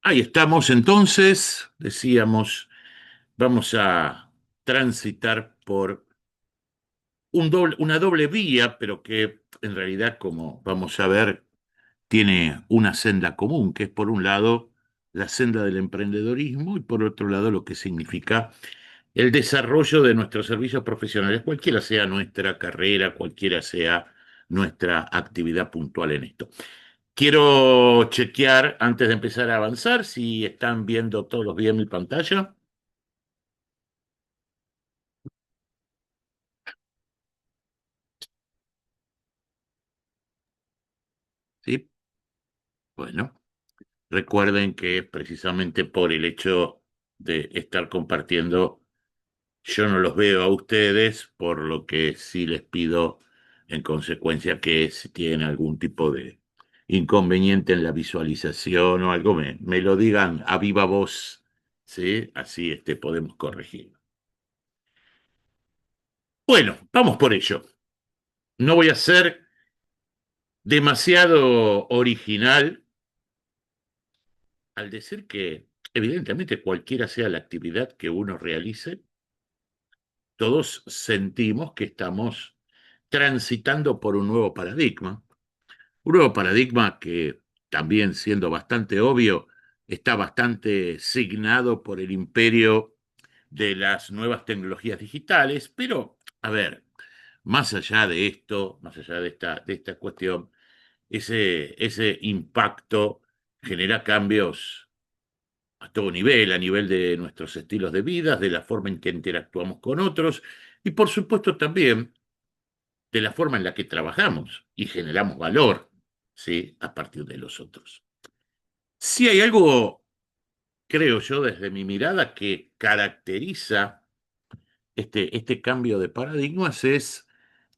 Ahí estamos entonces, decíamos, vamos a transitar por una doble vía, pero que en realidad, como vamos a ver, tiene una senda común, que es por un lado la senda del emprendedorismo y por otro lado lo que significa el desarrollo de nuestros servicios profesionales, cualquiera sea nuestra carrera, cualquiera sea nuestra actividad puntual en esto. Quiero chequear antes de empezar a avanzar si están viendo todos bien mi pantalla. Sí, bueno, recuerden que precisamente por el hecho de estar compartiendo, yo no los veo a ustedes, por lo que sí les pido en consecuencia que si tienen algún tipo de inconveniente en la visualización o algo, me lo digan a viva voz, ¿sí? Así podemos corregir. Bueno, vamos por ello. No voy a ser demasiado original al decir que, evidentemente, cualquiera sea la actividad que uno realice, todos sentimos que estamos transitando por un nuevo paradigma que, también siendo bastante obvio, está bastante signado por el imperio de las nuevas tecnologías digitales, pero, a ver, más allá de esto, más allá de esta cuestión, ese impacto genera cambios a todo nivel, a nivel de nuestros estilos de vida, de la forma en que interactuamos con otros y por supuesto también de la forma en la que trabajamos y generamos valor, ¿sí? A partir de los otros. Si hay algo, creo yo, desde mi mirada, que caracteriza este cambio de paradigmas es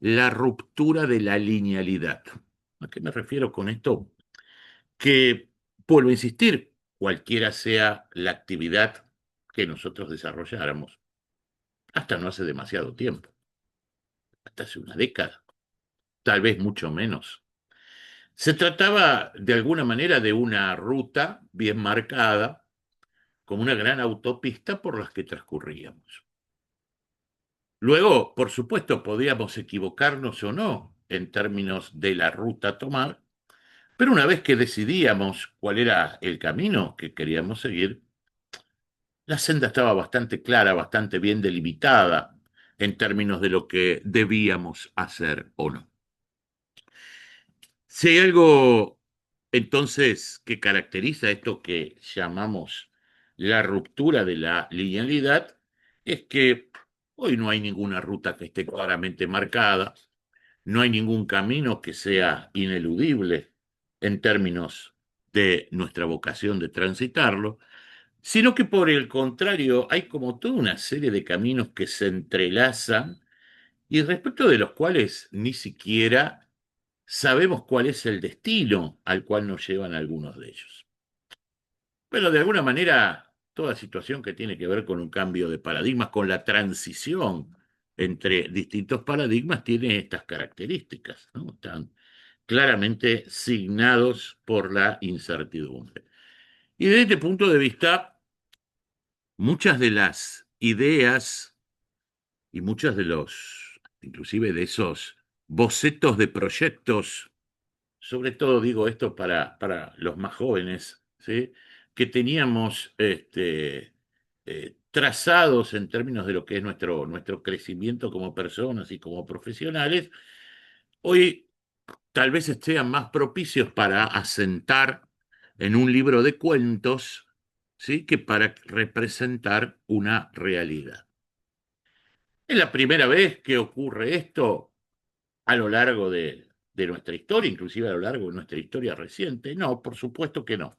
la ruptura de la linealidad. ¿A qué me refiero con esto? Que, vuelvo a insistir, cualquiera sea la actividad que nosotros desarrolláramos, hasta no hace demasiado tiempo, hasta hace una década, tal vez mucho menos. Se trataba de alguna manera de una ruta bien marcada, como una gran autopista por las que transcurríamos. Luego, por supuesto, podíamos equivocarnos o no en términos de la ruta a tomar, pero una vez que decidíamos cuál era el camino que queríamos seguir, la senda estaba bastante clara, bastante bien delimitada en términos de lo que debíamos hacer o no. Si hay algo entonces que caracteriza esto que llamamos la ruptura de la linealidad, es que hoy no hay ninguna ruta que esté claramente marcada, no hay ningún camino que sea ineludible en términos de nuestra vocación de transitarlo, sino que por el contrario hay como toda una serie de caminos que se entrelazan y respecto de los cuales ni siquiera sabemos cuál es el destino al cual nos llevan algunos de ellos. Pero de alguna manera, toda situación que tiene que ver con un cambio de paradigmas, con la transición entre distintos paradigmas, tiene estas características, ¿no? Están claramente signados por la incertidumbre. Y desde este punto de vista, muchas de las ideas y muchos de los, inclusive de esos bocetos de proyectos, sobre todo digo esto para los más jóvenes, ¿sí? Que teníamos trazados en términos de lo que es nuestro crecimiento como personas y como profesionales, hoy tal vez sean más propicios para asentar en un libro de cuentos, ¿sí? Que para representar una realidad. Es la primera vez que ocurre esto a lo largo de nuestra historia, inclusive a lo largo de nuestra historia reciente. No, por supuesto que no.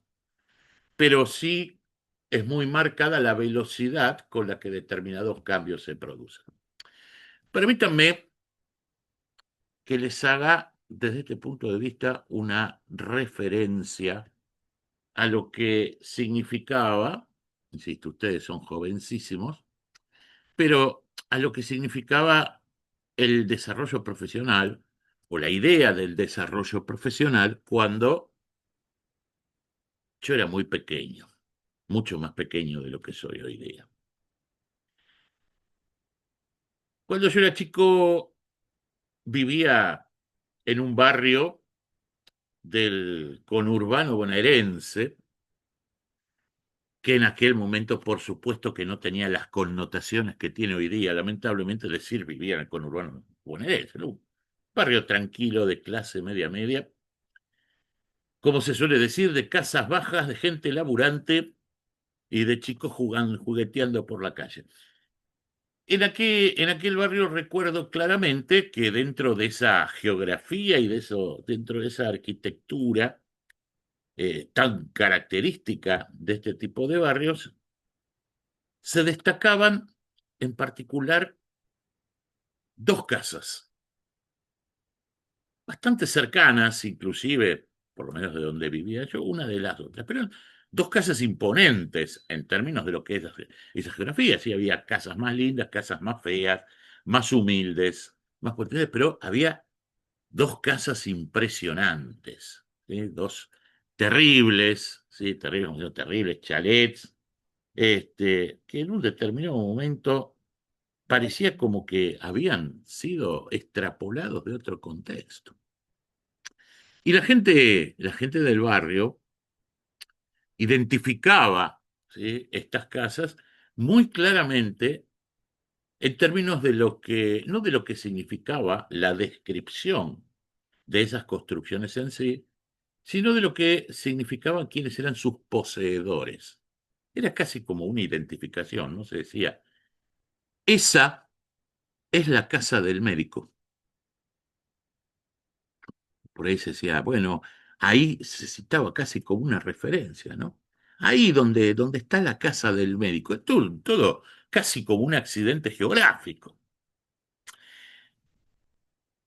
Pero sí es muy marcada la velocidad con la que determinados cambios se producen. Permítanme que les haga, desde este punto de vista, una referencia a lo que significaba, insisto, ustedes son jovencísimos, pero a lo que significaba el desarrollo profesional o la idea del desarrollo profesional cuando yo era muy pequeño. mucho más pequeño de lo que soy hoy día. Cuando yo era chico, vivía en un barrio del conurbano bonaerense, que en aquel momento, por supuesto, que no tenía las connotaciones que tiene hoy día. Lamentablemente, decir vivía en el conurbano bonaerense, ¿no? Un barrio tranquilo de clase media, como se suele decir, de casas bajas, de gente laburante y de chicos jugando, jugueteando por la calle. En aquel barrio recuerdo claramente que dentro de esa geografía y de eso, dentro de esa arquitectura tan característica de este tipo de barrios, se destacaban en particular dos casas, bastante cercanas, inclusive, por lo menos de donde vivía yo, una de las otras, pero dos casas imponentes en términos de lo que es esa geografía. Sí, había casas más lindas, casas más feas, más humildes, más potentes, pero había dos casas impresionantes, ¿sí? Dos terribles, ¿sí? Terribles, terribles chalets, que en un determinado momento parecía como que habían sido extrapolados de otro contexto. Y la gente del barrio identificaba, ¿sí?, estas casas muy claramente en términos de lo que, no de lo que significaba la descripción de esas construcciones en sí, sino de lo que significaban quiénes eran sus poseedores. Era casi como una identificación, ¿no? Se decía, esa es la casa del médico. Por ahí se decía, bueno, ahí se citaba casi como una referencia, ¿no? Ahí donde está la casa del médico. Es todo casi como un accidente geográfico.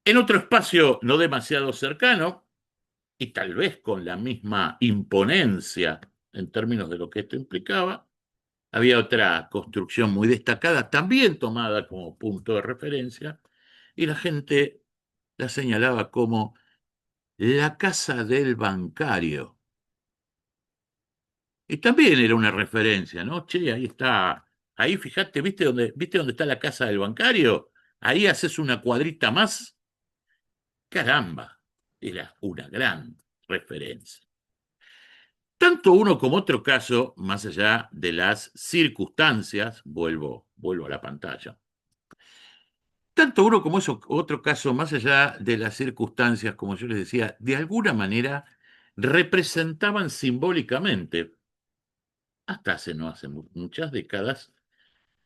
En otro espacio no demasiado cercano, y tal vez con la misma imponencia en términos de lo que esto implicaba, había otra construcción muy destacada, también tomada como punto de referencia, y la gente la señalaba como la casa del bancario. Y también era una referencia, ¿no? Che, ahí está, ahí fíjate, ¿viste dónde está la casa del bancario? Ahí haces una cuadrita más. Caramba, era una gran referencia. Tanto uno como otro caso, más allá de las circunstancias, vuelvo a la pantalla. Tanto uno como eso, otro caso, más allá de las circunstancias, como yo les decía, de alguna manera representaban simbólicamente, hasta hace no hace muchas décadas,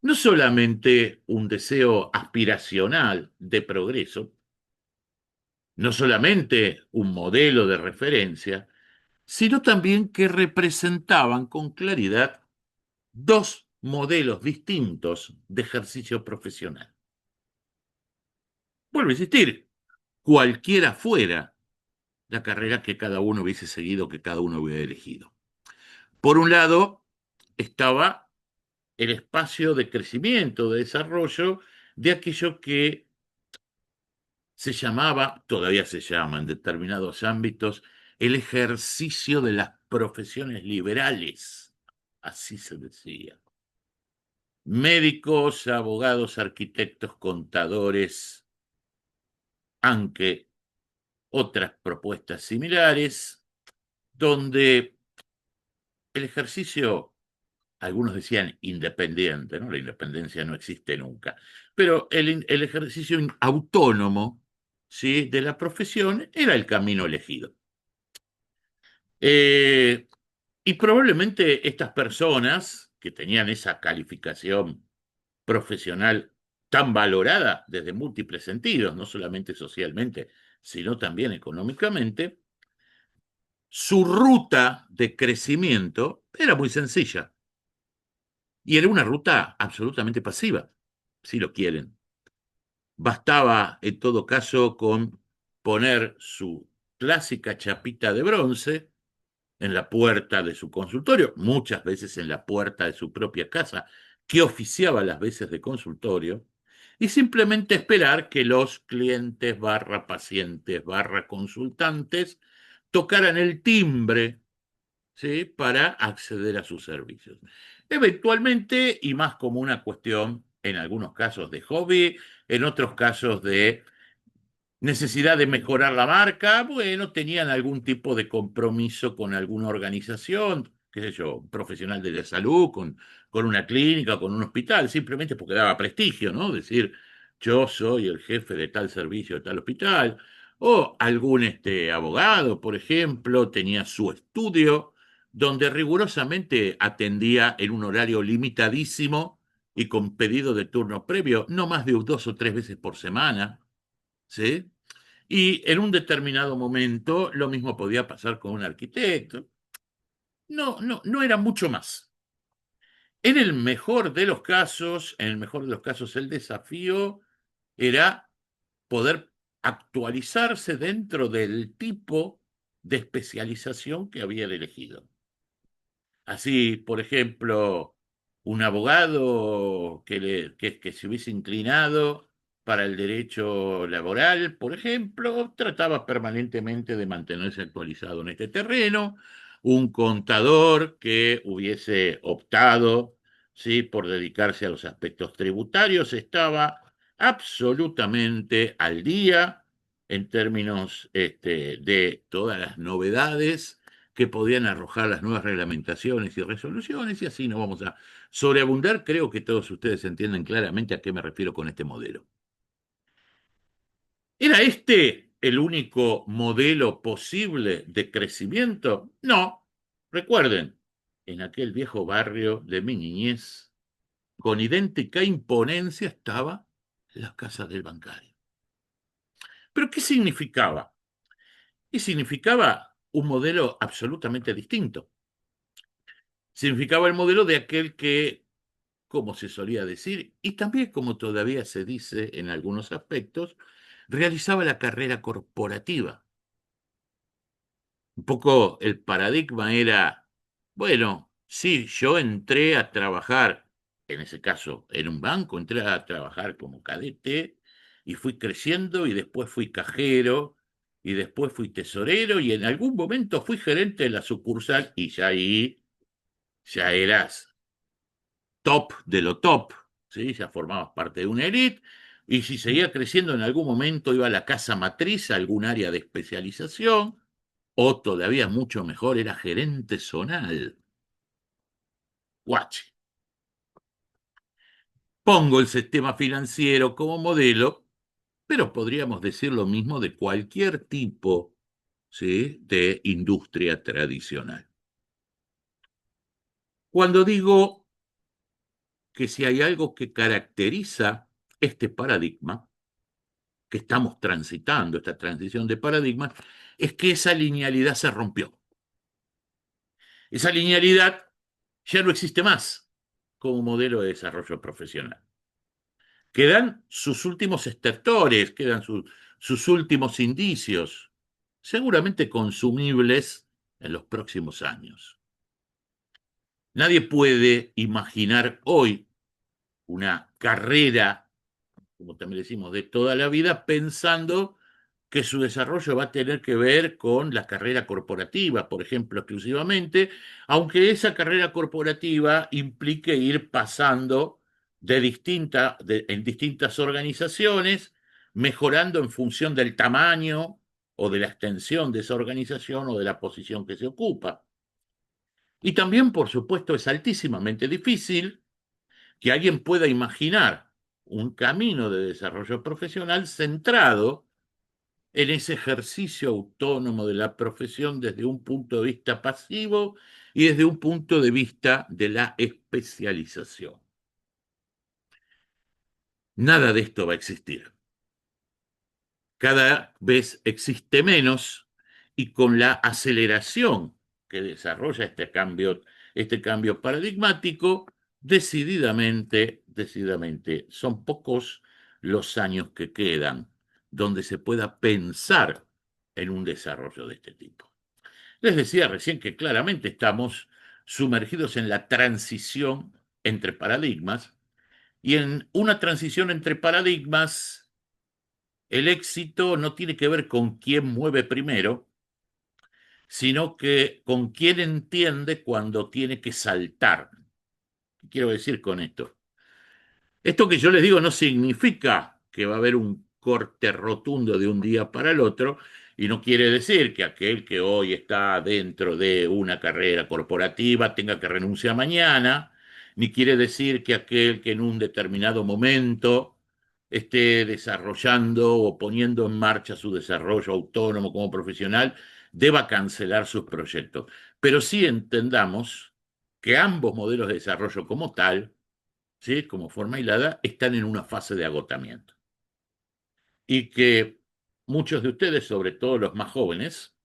no solamente un deseo aspiracional de progreso, no solamente un modelo de referencia, sino también que representaban con claridad dos modelos distintos de ejercicio profesional. Vuelvo a insistir, cualquiera fuera la carrera que cada uno hubiese seguido, que cada uno hubiera elegido. Por un lado, estaba el espacio de crecimiento, de desarrollo de aquello que se llamaba, todavía se llama en determinados ámbitos, el ejercicio de las profesiones liberales. Así se decía. Médicos, abogados, arquitectos, contadores, aunque otras propuestas similares, donde el ejercicio, algunos decían independiente, ¿no? La independencia no existe nunca, pero el ejercicio autónomo, ¿sí?, de la profesión era el camino elegido. Eh, y probablemente estas personas que tenían esa calificación profesional tan valorada desde múltiples sentidos, no solamente socialmente, sino también económicamente, su ruta de crecimiento era muy sencilla y era una ruta absolutamente pasiva, si lo quieren. Bastaba, en todo caso, con poner su clásica chapita de bronce en la puerta de su consultorio, muchas veces en la puerta de su propia casa, que oficiaba las veces de consultorio, y simplemente esperar que los clientes barra pacientes barra consultantes tocaran el timbre ¿sí? Para acceder a sus servicios. Eventualmente, y más como una cuestión, en algunos casos de hobby, en otros casos de necesidad de mejorar la marca, bueno, tenían algún tipo de compromiso con alguna organización, qué sé yo, un profesional de la salud, con una clínica, con un hospital, simplemente porque daba prestigio, ¿no? Decir, yo soy el jefe de tal servicio, de tal hospital, o algún abogado, por ejemplo, tenía su estudio donde rigurosamente atendía en un horario limitadísimo y con pedido de turno previo, no más de 2 o 3 veces por semana, ¿sí? Y en un determinado momento lo mismo podía pasar con un arquitecto. No, no, no era mucho más. En el mejor de los casos, en el mejor de los casos, el desafío era poder actualizarse dentro del tipo de especialización que había elegido. Así, por ejemplo, un abogado que se hubiese inclinado para el derecho laboral, por ejemplo, trataba permanentemente de mantenerse actualizado en este terreno. Un contador que hubiese optado, ¿sí?, por dedicarse a los aspectos tributarios estaba absolutamente al día en términos de todas las novedades que podían arrojar las nuevas reglamentaciones y resoluciones, y así no vamos a sobreabundar. Creo que todos ustedes entienden claramente a qué me refiero con este modelo. ¿Era este el único modelo posible de crecimiento? No. Recuerden, en aquel viejo barrio de mi niñez, con idéntica imponencia estaba la casa del bancario. ¿Pero qué significaba? Y significaba un modelo absolutamente distinto. Significaba el modelo de aquel que, como se solía decir, y también como todavía se dice en algunos aspectos, realizaba la carrera corporativa. Un poco el paradigma era, bueno, sí, yo entré a trabajar, en ese caso, en un banco, entré a trabajar como cadete y fui creciendo y después fui cajero y después fui tesorero y en algún momento fui gerente de la sucursal y ya ahí ya eras top de lo top, ¿sí? Ya formabas parte de una élite, y si seguía creciendo en algún momento iba a la casa matriz, a algún área de especialización, o todavía mucho mejor, era gerente zonal. Guache. Pongo el sistema financiero como modelo, pero podríamos decir lo mismo de cualquier tipo, ¿sí?, de industria tradicional. Cuando digo que si hay algo que caracteriza este paradigma, que estamos transitando, esta transición de paradigmas, es que esa linealidad se rompió. Esa linealidad ya no existe más como modelo de desarrollo profesional. Quedan sus últimos estertores, quedan sus últimos indicios, seguramente consumibles en los próximos años. Nadie puede imaginar hoy una carrera, como también decimos, de toda la vida, pensando que su desarrollo va a tener que ver con la carrera corporativa, por ejemplo, exclusivamente, aunque esa carrera corporativa implique ir pasando en distintas organizaciones, mejorando en función del tamaño o de la extensión de esa organización o de la posición que se ocupa. Y también, por supuesto, es altísimamente difícil que alguien pueda imaginar un camino de desarrollo profesional centrado en ese ejercicio autónomo de la profesión desde un punto de vista pasivo y desde un punto de vista de la especialización. Nada de esto va a existir. Cada vez existe menos y con la aceleración que desarrolla este cambio paradigmático, decididamente, son pocos los años que quedan donde se pueda pensar en un desarrollo de este tipo. Les decía recién que claramente estamos sumergidos en la transición entre paradigmas y en una transición entre paradigmas el éxito no tiene que ver con quién mueve primero, sino que con quién entiende cuando tiene que saltar. ¿Qué quiero decir con esto? Esto que yo les digo no significa que va a haber un corte rotundo de un día para el otro, y no quiere decir que aquel que hoy está dentro de una carrera corporativa tenga que renunciar mañana, ni quiere decir que aquel que en un determinado momento esté desarrollando o poniendo en marcha su desarrollo autónomo como profesional deba cancelar sus proyectos. Pero sí entendamos que ambos modelos de desarrollo como tal, ¿sí?, como forma hilada, están en una fase de agotamiento. Y que muchos de ustedes, sobre todo los más jóvenes,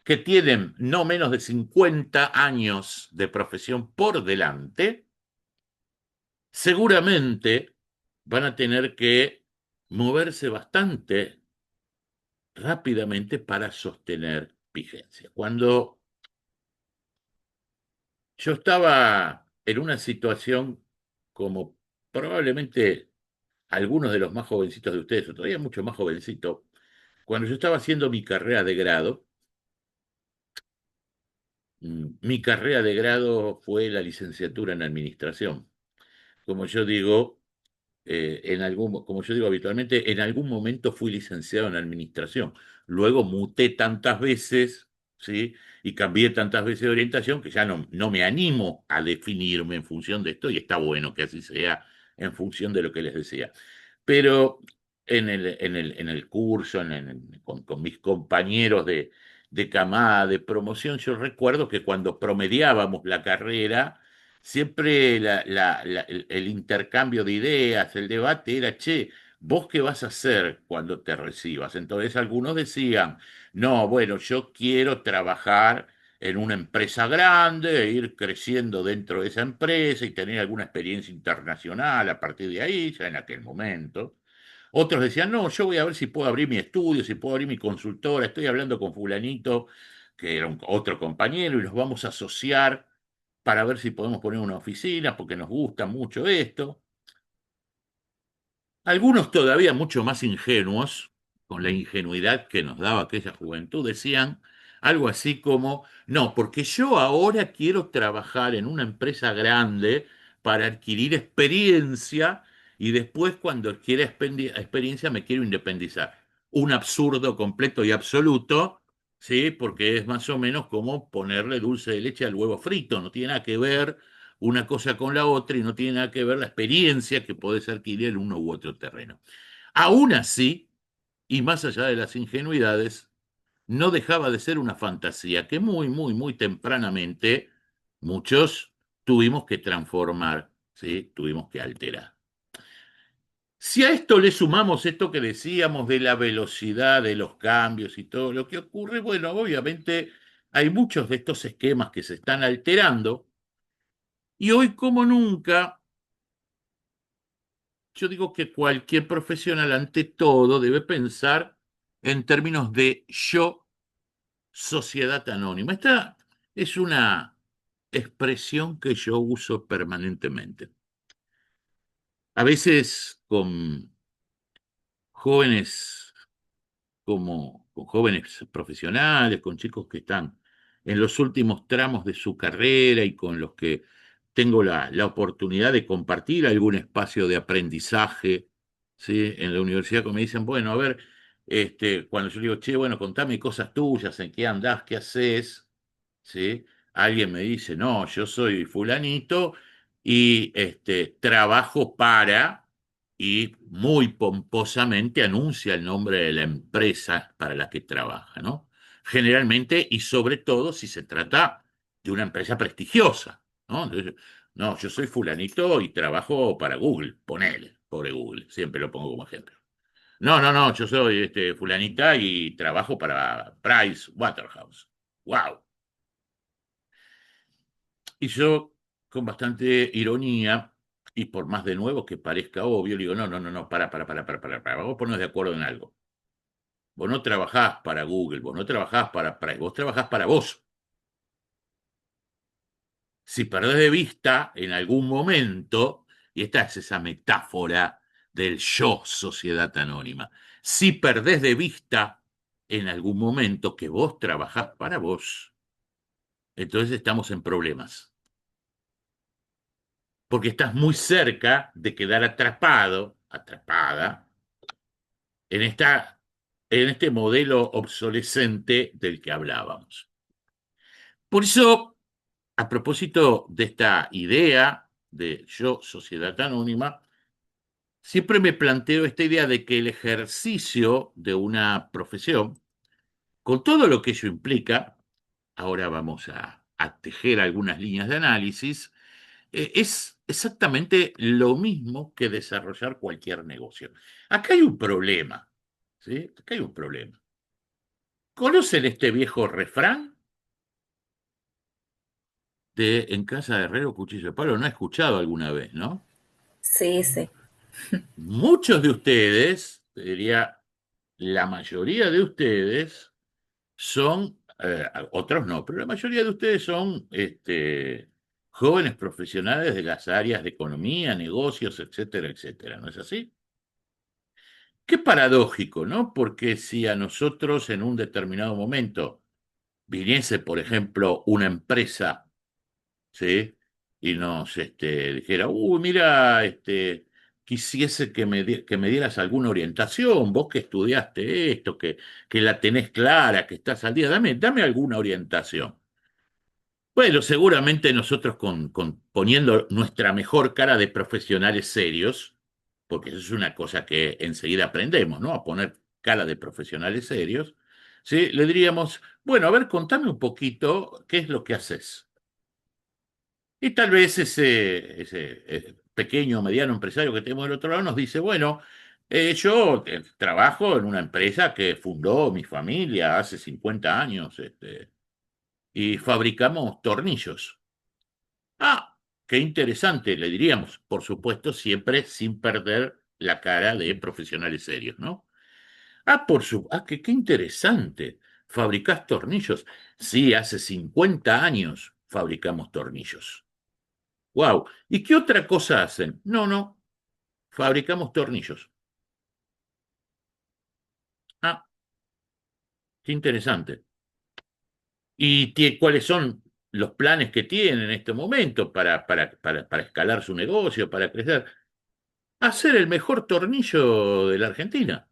que tienen no menos de 50 años de profesión por delante, seguramente van a tener que moverse bastante rápidamente para sostener vigencia. Cuando yo estaba en una situación como probablemente algunos de los más jovencitos de ustedes, o todavía mucho más jovencito, cuando yo estaba haciendo mi carrera de grado, mi carrera de grado fue la licenciatura en administración. Como yo digo, como yo digo habitualmente, en algún momento fui licenciado en administración. Luego muté tantas veces, ¿sí?, y cambié tantas veces de orientación que ya no me animo a definirme en función de esto, y está bueno que así sea en función de lo que les decía. Pero en el curso, con mis compañeros de camada, de promoción, yo recuerdo que cuando promediábamos la carrera, siempre el intercambio de ideas, el debate era, che, ¿vos qué vas a hacer cuando te recibas? Entonces algunos decían, no, bueno, yo quiero trabajar en una empresa grande, e ir creciendo dentro de esa empresa y tener alguna experiencia internacional a partir de ahí, ya en aquel momento. Otros decían, no, yo voy a ver si puedo abrir mi estudio, si puedo abrir mi consultora, estoy hablando con fulanito, que era otro compañero, y nos vamos a asociar para ver si podemos poner una oficina, porque nos gusta mucho esto. Algunos todavía mucho más ingenuos, con la ingenuidad que nos daba aquella juventud, decían algo así como, no, porque yo ahora quiero trabajar en una empresa grande para adquirir experiencia y después cuando adquiera experiencia me quiero independizar. Un absurdo completo y absoluto, ¿sí? Porque es más o menos como ponerle dulce de leche al huevo frito, no tiene nada que ver una cosa con la otra y no tiene nada que ver la experiencia que podés adquirir en uno u otro terreno. Aún así, y más allá de las ingenuidades, no dejaba de ser una fantasía que muy, muy, muy tempranamente muchos tuvimos que transformar, ¿sí? Tuvimos que alterar. Si a esto le sumamos esto que decíamos de la velocidad de los cambios y todo lo que ocurre, bueno, obviamente hay muchos de estos esquemas que se están alterando y hoy como nunca yo digo que cualquier profesional ante todo debe pensar en términos de yo, sociedad anónima. Esta es una expresión que yo uso permanentemente. A veces con jóvenes con jóvenes profesionales, con chicos que están en los últimos tramos de su carrera y con los que tengo la oportunidad de compartir algún espacio de aprendizaje, ¿sí?, en la universidad, como me dicen, bueno, a ver, cuando yo digo, che, bueno, contame cosas tuyas, en qué andás, qué haces, ¿sí? Alguien me dice, no, yo soy fulanito y trabajo para, y muy pomposamente anuncia el nombre de la empresa para la que trabaja, ¿no? Generalmente y sobre todo si se trata de una empresa prestigiosa, ¿no? Entonces, no, yo soy fulanito y trabajo para Google, ponele, pobre Google, siempre lo pongo como ejemplo. No, no, no, yo soy fulanita y trabajo para Price Waterhouse. ¡Wow! Y yo, con bastante ironía, y por más de nuevo que parezca obvio, le digo, no, no, no, no, para, vamos a ponernos de acuerdo en algo. Vos no trabajás para Google, vos no trabajás para Price, vos trabajás para vos. Si perdés de vista en algún momento, y esta es esa metáfora del yo sociedad anónima, si perdés de vista en algún momento que vos trabajás para vos, entonces estamos en problemas. Porque estás muy cerca de quedar atrapado, atrapada, en en este modelo obsolescente del que hablábamos. Por eso, a propósito de esta idea de yo, sociedad anónima, siempre me planteo esta idea de que el ejercicio de una profesión, con todo lo que ello implica, ahora vamos a tejer algunas líneas de análisis, es exactamente lo mismo que desarrollar cualquier negocio. Acá hay un problema, ¿sí? Acá hay un problema. ¿Conocen este viejo refrán de en casa de herrero cuchillo de palo? No he escuchado alguna vez, ¿no? Sí, sí. Muchos de ustedes, te diría la mayoría de ustedes, son, otros no, pero la mayoría de ustedes son jóvenes profesionales de las áreas de economía, negocios, etcétera, etcétera. ¿No es así? Qué paradójico, ¿no? Porque si a nosotros en un determinado momento viniese, por ejemplo, una empresa, ¿sí? Y nos dijera, uy, mira, quisiese que que me dieras alguna orientación, vos que estudiaste esto, que la tenés clara, que estás al día, dame alguna orientación. Bueno, seguramente nosotros poniendo nuestra mejor cara de profesionales serios, porque eso es una cosa que enseguida aprendemos, ¿no? A poner cara de profesionales serios, ¿sí? Le diríamos, bueno, a ver, contame un poquito qué es lo que haces. Y tal vez ese pequeño o mediano empresario que tenemos del otro lado nos dice, bueno, yo trabajo en una empresa que fundó mi familia hace 50 años, y fabricamos tornillos. Ah, qué interesante, le diríamos, por supuesto, siempre sin perder la cara de profesionales serios, ¿no? Qué interesante, fabricás tornillos. Sí, hace 50 años fabricamos tornillos. Wow. ¿Y qué otra cosa hacen? No, no, fabricamos tornillos. Ah, qué interesante. ¿Y cuáles son los planes que tienen en este momento para escalar su negocio, para crecer? Hacer el mejor tornillo de la Argentina.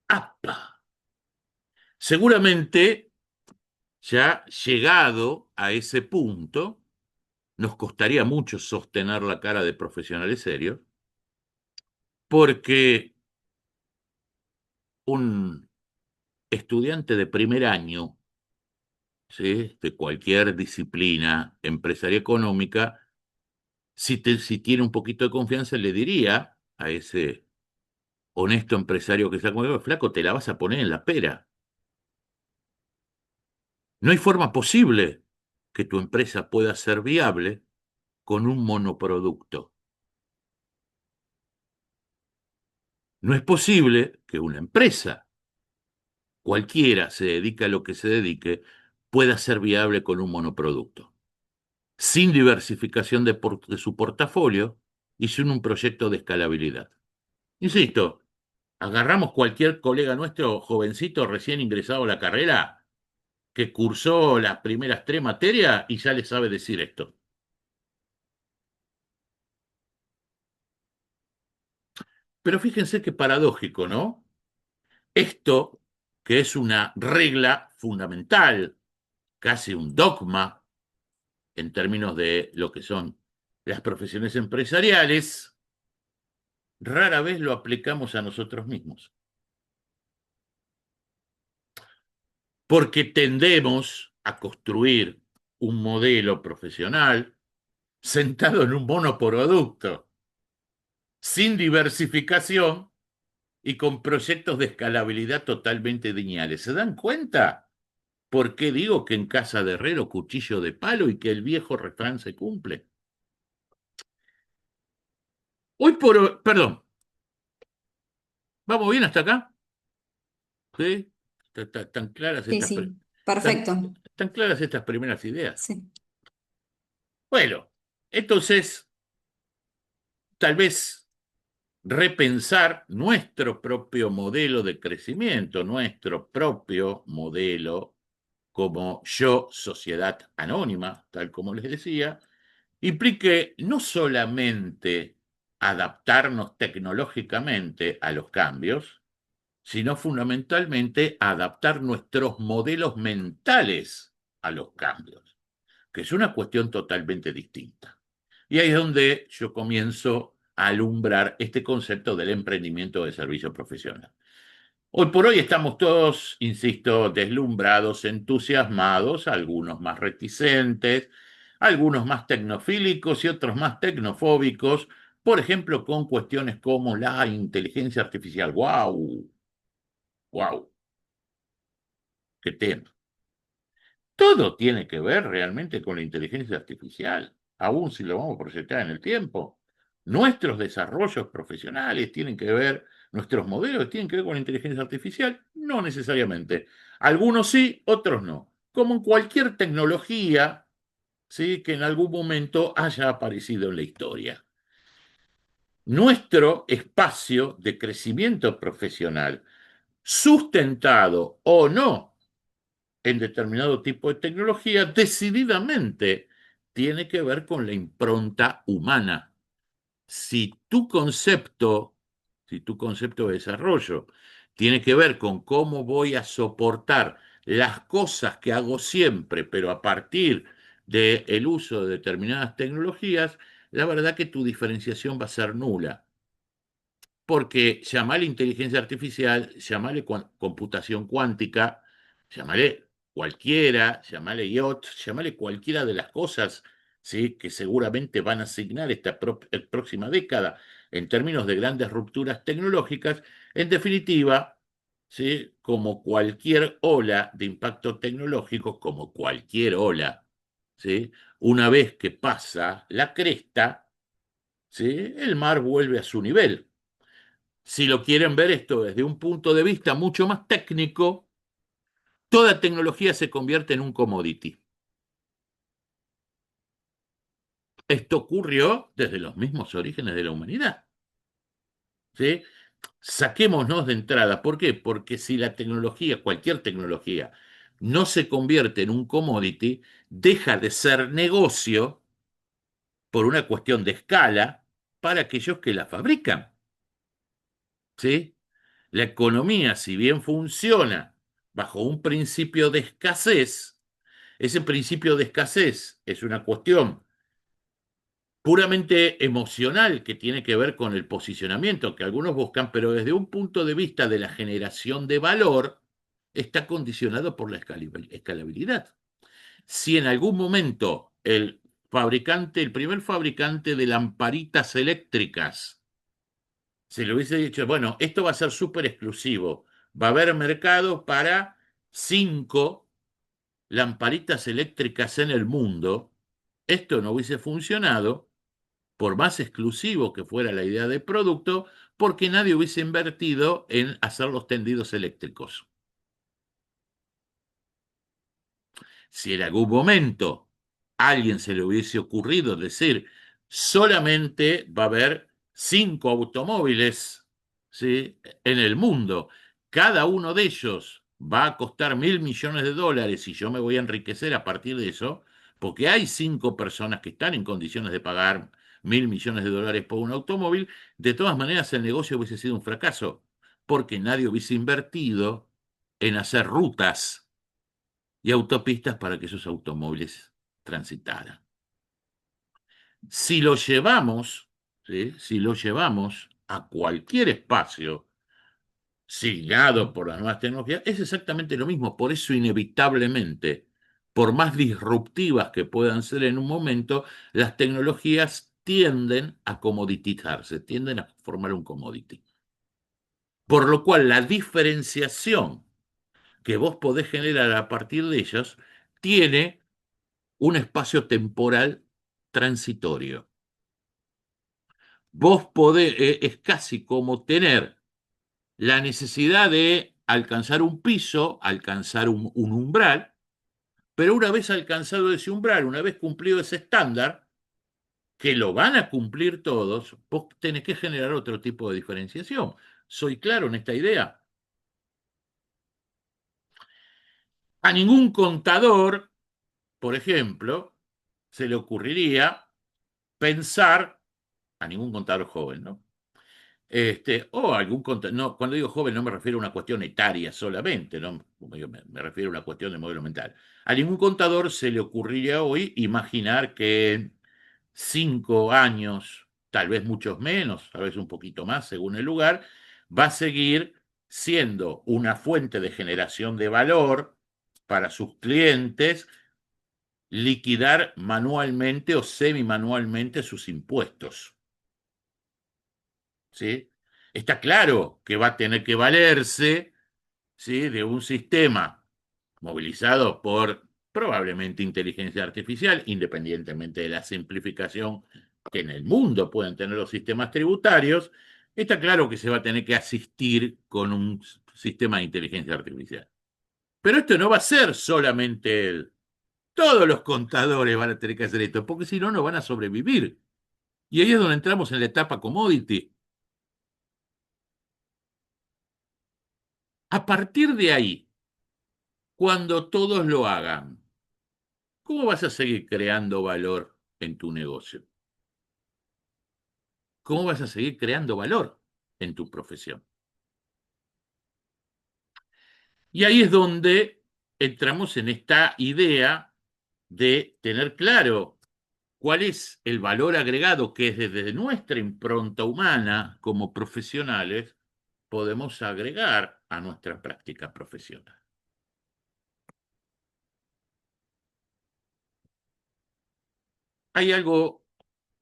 ¡Apa! Seguramente, ya llegado a ese punto, nos costaría mucho sostener la cara de profesionales serios, porque un estudiante de primer año, ¿sí? De cualquier disciplina empresaria económica, si tiene un poquito de confianza, le diría a ese honesto empresario que está conmigo, flaco, te la vas a poner en la pera. No hay forma posible que tu empresa pueda ser viable con un monoproducto. No es posible que una empresa, cualquiera se dedique a lo que se dedique, pueda ser viable con un monoproducto, sin diversificación de su portafolio y sin un proyecto de escalabilidad. Insisto, agarramos cualquier colega nuestro, jovencito, recién ingresado a la carrera, que cursó las primeras 3 materias y ya le sabe decir esto. Pero fíjense qué paradójico, ¿no? Esto, que es una regla fundamental, casi un dogma en términos de lo que son las profesiones empresariales, rara vez lo aplicamos a nosotros mismos, porque tendemos a construir un modelo profesional sentado en un monoproducto, sin diversificación y con proyectos de escalabilidad totalmente lineales. ¿Se dan cuenta? ¿Por qué digo que en casa de herrero cuchillo de palo y que el viejo refrán se cumple? Hoy por hoy, perdón, ¿vamos bien hasta acá? ¿Sí? Tan claras Sí, sí, tan, perfecto. tan claras estas primeras ideas. Sí. Bueno, entonces, tal vez repensar nuestro propio modelo de crecimiento, nuestro propio modelo como yo, sociedad anónima, tal como les decía, implique no solamente adaptarnos tecnológicamente a los cambios, sino fundamentalmente adaptar nuestros modelos mentales a los cambios, que es una cuestión totalmente distinta. Y ahí es donde yo comienzo a alumbrar este concepto del emprendimiento de servicio profesional. Hoy por hoy estamos todos, insisto, deslumbrados, entusiasmados, algunos más reticentes, algunos más tecnofílicos y otros más tecnofóbicos, por ejemplo, con cuestiones como la inteligencia artificial. ¡Wow! ¡Wow! ¡Qué tema! Todo tiene que ver realmente con la inteligencia artificial, aun si lo vamos a proyectar en el tiempo. Nuestros desarrollos profesionales tienen que ver, nuestros modelos tienen que ver con la inteligencia artificial, no necesariamente. Algunos sí, otros no. Como en cualquier tecnología, ¿sí?, que en algún momento haya aparecido en la historia. Nuestro espacio de crecimiento profesional, sustentado o no en determinado tipo de tecnología, decididamente tiene que ver con la impronta humana. Si tu concepto, si tu concepto de desarrollo tiene que ver con cómo voy a soportar las cosas que hago siempre, pero a partir del uso de determinadas tecnologías, la verdad que tu diferenciación va a ser nula. Porque llamarle inteligencia artificial, llamarle computación cuántica, llamarle cualquiera, llamarle IoT, llamarle cualquiera de las cosas, ¿sí?, que seguramente van a asignar esta próxima década en términos de grandes rupturas tecnológicas, en definitiva, ¿sí?, como cualquier ola de impacto tecnológico, como cualquier ola, ¿sí?, una vez que pasa la cresta, ¿sí?, el mar vuelve a su nivel. Si lo quieren ver esto desde un punto de vista mucho más técnico, toda tecnología se convierte en un commodity. Esto ocurrió desde los mismos orígenes de la humanidad. ¿Sí? Saquémonos de entrada. ¿Por qué? Porque si la tecnología, cualquier tecnología, no se convierte en un commodity, deja de ser negocio por una cuestión de escala para aquellos que la fabrican. ¿Sí? La economía, si bien funciona bajo un principio de escasez, ese principio de escasez es una cuestión puramente emocional que tiene que ver con el posicionamiento que algunos buscan, pero desde un punto de vista de la generación de valor, está condicionado por la escalabilidad. Si en algún momento el fabricante, el primer fabricante de lamparitas eléctricas, se le hubiese dicho, bueno, esto va a ser súper exclusivo, va a haber mercado para 5 lamparitas eléctricas en el mundo, esto no hubiese funcionado, por más exclusivo que fuera la idea de producto, porque nadie hubiese invertido en hacer los tendidos eléctricos. Si en algún momento a alguien se le hubiese ocurrido decir, solamente va a haber 5 automóviles, ¿sí?, en el mundo, cada uno de ellos va a costar $1.000 millones y yo me voy a enriquecer a partir de eso, porque hay 5 personas que están en condiciones de pagar $1.000 millones por un automóvil, de todas maneras el negocio hubiese sido un fracaso, porque nadie hubiese invertido en hacer rutas y autopistas para que esos automóviles transitaran. Si lo llevamos, ¿sí?, si lo llevamos a cualquier espacio signado por las nuevas tecnologías, es exactamente lo mismo. Por eso, inevitablemente, por más disruptivas que puedan ser en un momento, las tecnologías tienden a comoditizarse, tienden a formar un commodity. Por lo cual, la diferenciación que vos podés generar a partir de ellas tiene un espacio temporal transitorio. Vos podés, es casi como tener la necesidad de alcanzar un piso, alcanzar un umbral, pero una vez alcanzado ese umbral, una vez cumplido ese estándar, que lo van a cumplir todos, vos tenés que generar otro tipo de diferenciación. ¿Soy claro en esta idea? A ningún contador, por ejemplo, se le ocurriría pensar, a ningún contador joven, ¿no? O algún contador, no, cuando digo joven no me refiero a una cuestión etaria solamente, ¿no? Me refiero a una cuestión de modelo mental. A ningún contador se le ocurriría hoy imaginar que en 5 años, tal vez muchos menos, tal vez un poquito más según el lugar, va a seguir siendo una fuente de generación de valor para sus clientes liquidar manualmente o semi-manualmente sus impuestos. ¿Sí? Está claro que va a tener que valerse, ¿sí?, de un sistema movilizado por probablemente inteligencia artificial, independientemente de la simplificación que en el mundo pueden tener los sistemas tributarios. Está claro que se va a tener que asistir con un sistema de inteligencia artificial. Pero esto no va a ser solamente él. Todos los contadores van a tener que hacer esto, porque si no, no van a sobrevivir. Y ahí es donde entramos en la etapa commodity. A partir de ahí, cuando todos lo hagan, ¿cómo vas a seguir creando valor en tu negocio? ¿Cómo vas a seguir creando valor en tu profesión? Y ahí es donde entramos en esta idea de tener claro cuál es el valor agregado que desde nuestra impronta humana como profesionales podemos agregar a nuestra práctica profesional. Hay algo,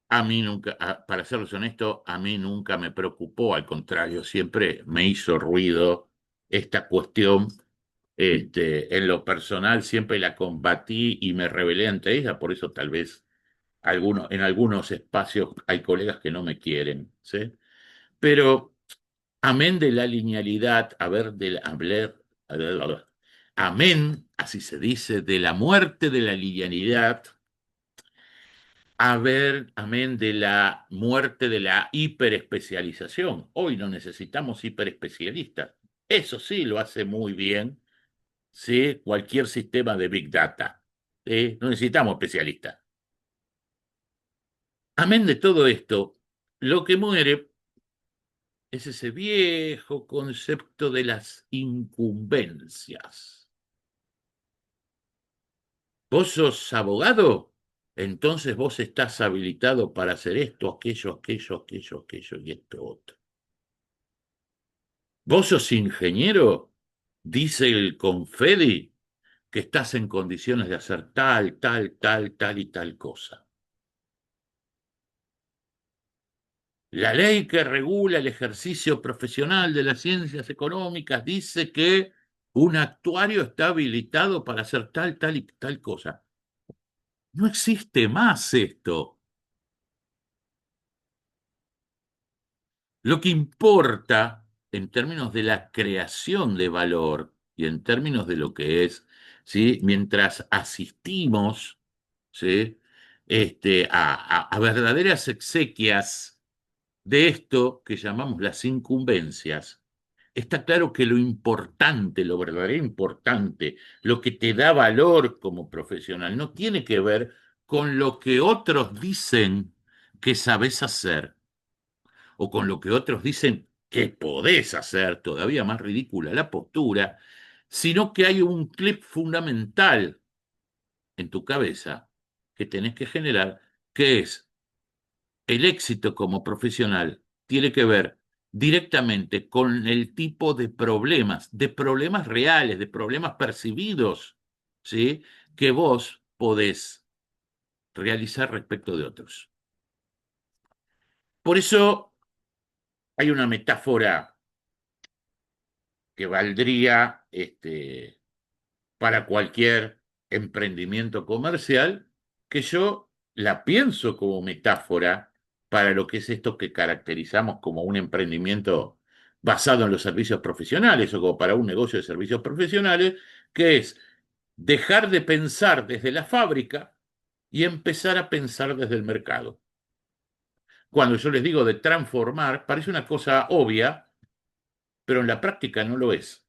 a mí nunca, para serles honesto, a mí nunca me preocupó, al contrario, siempre me hizo ruido esta cuestión. En lo personal siempre la combatí y me rebelé ante ella, por eso tal vez en algunos espacios hay colegas que no me quieren, ¿sí? Pero amén de la linealidad, a ver, amén, así se dice, de la muerte de la linealidad, a ver, amén de la muerte de la hiperespecialización. Hoy no necesitamos hiperespecialistas. Eso sí lo hace muy bien, ¿sí?, cualquier sistema de Big Data. ¿Sí? No necesitamos especialistas. Amén de todo esto, lo que muere es ese viejo concepto de las incumbencias. ¿Vos sos abogado? Entonces vos estás habilitado para hacer esto, aquello y esto otro. ¿Vos sos ingeniero? Dice el Confedi que estás en condiciones de hacer tal y tal cosa. La ley que regula el ejercicio profesional de las ciencias económicas dice que un actuario está habilitado para hacer tal y tal cosa. No existe más esto. Lo que importa en términos de la creación de valor y en términos de lo que es, ¿sí?, mientras asistimos, ¿sí?, a verdaderas exequias de esto que llamamos las incumbencias, está claro que lo importante, lo verdaderamente importante, lo que te da valor como profesional, no tiene que ver con lo que otros dicen que sabes hacer o con lo que otros dicen que podés hacer, todavía más ridícula la postura, sino que hay un clip fundamental en tu cabeza que tenés que generar, que es el éxito como profesional tiene que ver directamente con el tipo de problemas reales, de problemas percibidos, ¿sí?, que vos podés realizar respecto de otros. Por eso hay una metáfora que valdría para cualquier emprendimiento comercial, que yo la pienso como metáfora para lo que es esto que caracterizamos como un emprendimiento basado en los servicios profesionales o como para un negocio de servicios profesionales, que es dejar de pensar desde la fábrica y empezar a pensar desde el mercado. Cuando yo les digo de transformar, parece una cosa obvia, pero en la práctica no lo es.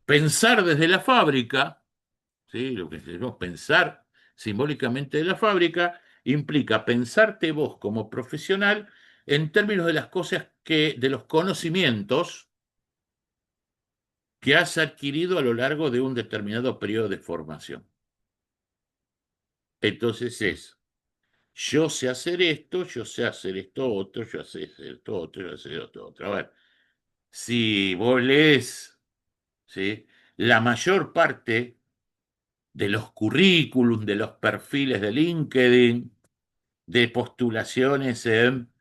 Pensar desde la fábrica, ¿sí? Lo que decimos pensar simbólicamente de la fábrica, implica pensarte vos como profesional en términos de las cosas de los conocimientos que has adquirido a lo largo de un determinado periodo de formación. Entonces yo sé hacer esto, yo sé hacer esto otro, yo sé hacer esto otro, yo sé hacer esto otro. A ver, si vos lees, ¿sí? La mayor parte de los currículums, de los perfiles de LinkedIn, de postulaciones en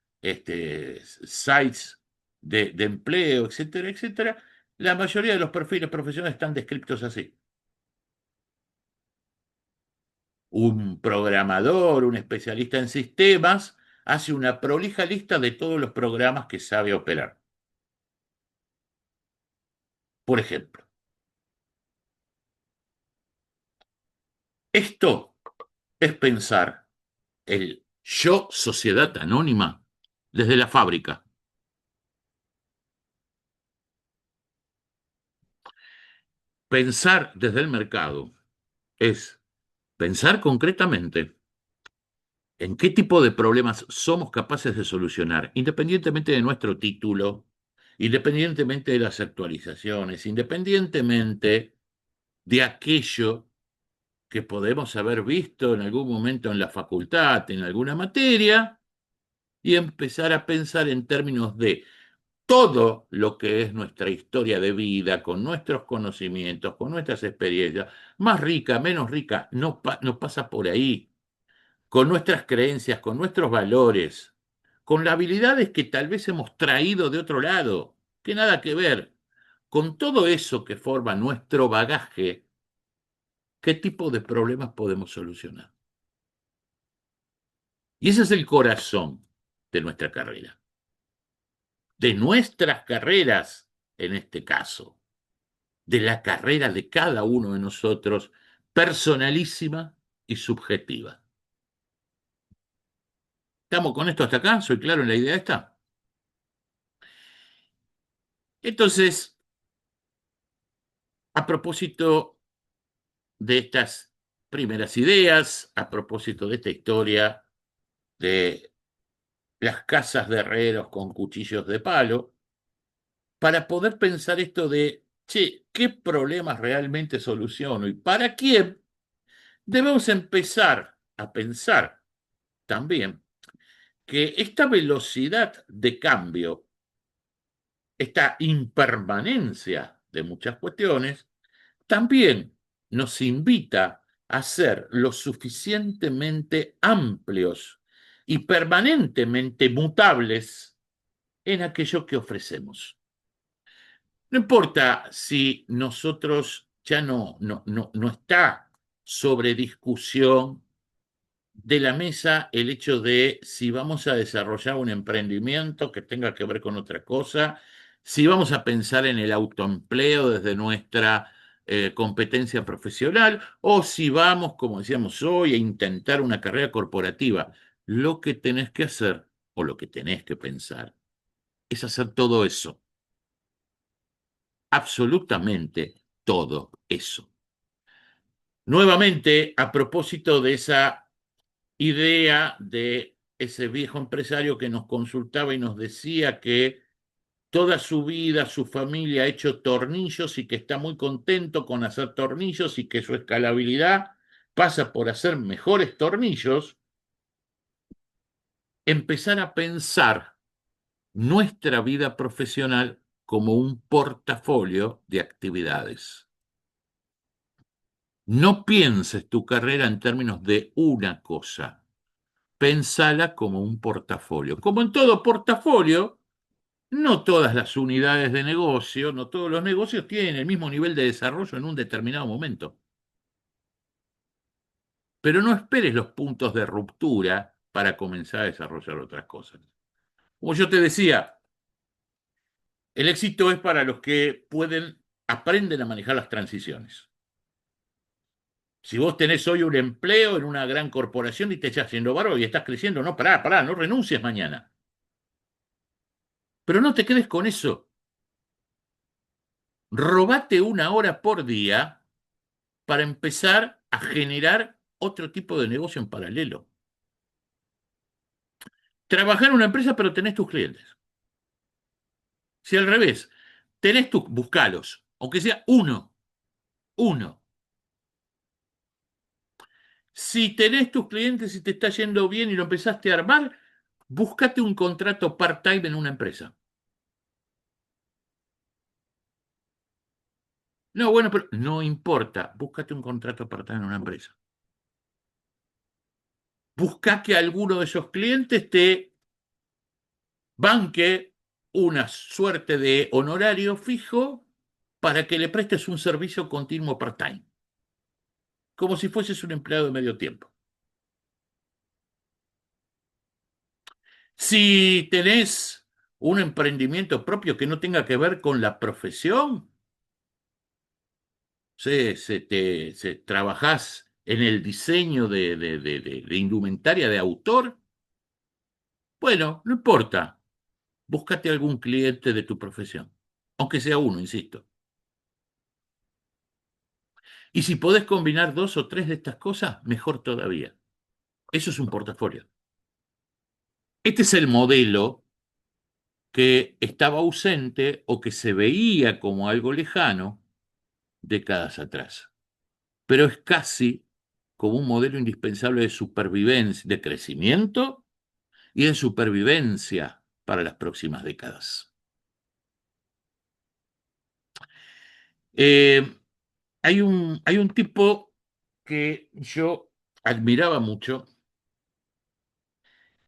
sites de empleo, etcétera, etcétera, la mayoría de los perfiles profesionales están descritos así. Un programador, un especialista en sistemas, hace una prolija lista de todos los programas que sabe operar. Por ejemplo, esto es pensar el yo, sociedad anónima, desde la fábrica. Pensar desde el mercado es pensar concretamente en qué tipo de problemas somos capaces de solucionar, independientemente de nuestro título, independientemente de las actualizaciones, independientemente de aquello que podemos haber visto en algún momento en la facultad, en alguna materia, y empezar a pensar en términos de todo lo que es nuestra historia de vida, con nuestros conocimientos, con nuestras experiencias, más rica, menos rica, no pasa por ahí, con nuestras creencias, con nuestros valores, con las habilidades que tal vez hemos traído de otro lado, que nada que ver, con todo eso que forma nuestro bagaje, ¿qué tipo de problemas podemos solucionar? Y ese es el corazón de nuestra carrera, de nuestras carreras en este caso, de la carrera de cada uno de nosotros, personalísima y subjetiva. ¿Estamos con esto hasta acá? ¿Soy claro en la idea esta? Entonces, a propósito de estas primeras ideas, a propósito de esta historia de las casas de herreros con cuchillos de palo, para poder pensar esto de, che, ¿qué problemas realmente soluciono y para quién? Debemos empezar a pensar también que esta velocidad de cambio, esta impermanencia de muchas cuestiones, también nos invita a ser lo suficientemente amplios y permanentemente mutables en aquello que ofrecemos. No importa si nosotros ya no está sobre discusión de la mesa el hecho de si vamos a desarrollar un emprendimiento que tenga que ver con otra cosa, si vamos a pensar en el autoempleo desde nuestra competencia profesional o si vamos, como decíamos hoy, a intentar una carrera corporativa. Lo que tenés que hacer o lo que tenés que pensar es hacer todo eso, absolutamente todo eso. Nuevamente, a propósito de esa idea de ese viejo empresario que nos consultaba y nos decía que toda su vida su familia ha hecho tornillos y que está muy contento con hacer tornillos y que su escalabilidad pasa por hacer mejores tornillos, empezar a pensar nuestra vida profesional como un portafolio de actividades. No pienses tu carrera en términos de una cosa, pensala como un portafolio. Como en todo portafolio, no todas las unidades de negocio, no todos los negocios tienen el mismo nivel de desarrollo en un determinado momento. Pero no esperes los puntos de ruptura para comenzar a desarrollar otras cosas. Como yo te decía, el éxito es para los que aprenden a manejar las transiciones. Si vos tenés hoy un empleo en una gran corporación y te estás haciendo bárbaro y estás creciendo, no, pará, pará, no renuncies mañana. Pero no te quedes con eso. Robate una hora por día para empezar a generar otro tipo de negocio en paralelo. Trabajar en una empresa, pero tenés tus clientes. Si al revés, tenés tus, buscalos, aunque sea uno, uno. Si tenés tus clientes y te está yendo bien y lo empezaste a armar, búscate un contrato part-time en una empresa. No, bueno, pero no importa, búscate un contrato part-time en una empresa. Busca que alguno de esos clientes te banque una suerte de honorario fijo para que le prestes un servicio continuo part-time, como si fueses un empleado de medio tiempo. Si tenés un emprendimiento propio que no tenga que ver con la profesión, trabajás en el diseño de indumentaria de autor, bueno, no importa, búscate algún cliente de tu profesión, aunque sea uno, insisto. Y si podés combinar dos o tres de estas cosas, mejor todavía. Eso es un portafolio. Este es el modelo que estaba ausente o que se veía como algo lejano décadas atrás, pero es casi como un modelo indispensable de supervivencia, de crecimiento y de supervivencia para las próximas décadas. Eh, hay un tipo que yo admiraba mucho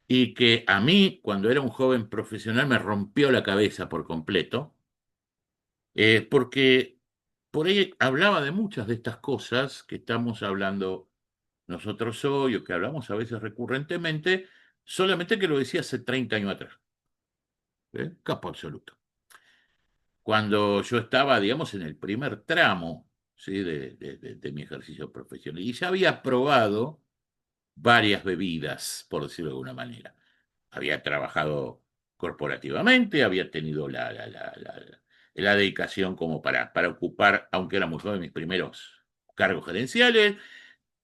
y que a mí, cuando era un joven profesional, me rompió la cabeza por completo, porque por ahí hablaba de muchas de estas cosas que estamos hablando nosotros hoy o que hablamos a veces recurrentemente, solamente que lo decía hace 30 años atrás. Capo absoluto. Cuando yo estaba, digamos, en el primer tramo, ¿sí? de mi ejercicio profesional y ya había probado varias bebidas, por decirlo de alguna manera. Había trabajado corporativamente, había tenido la dedicación como para ocupar, aunque era muy joven, mis primeros cargos gerenciales.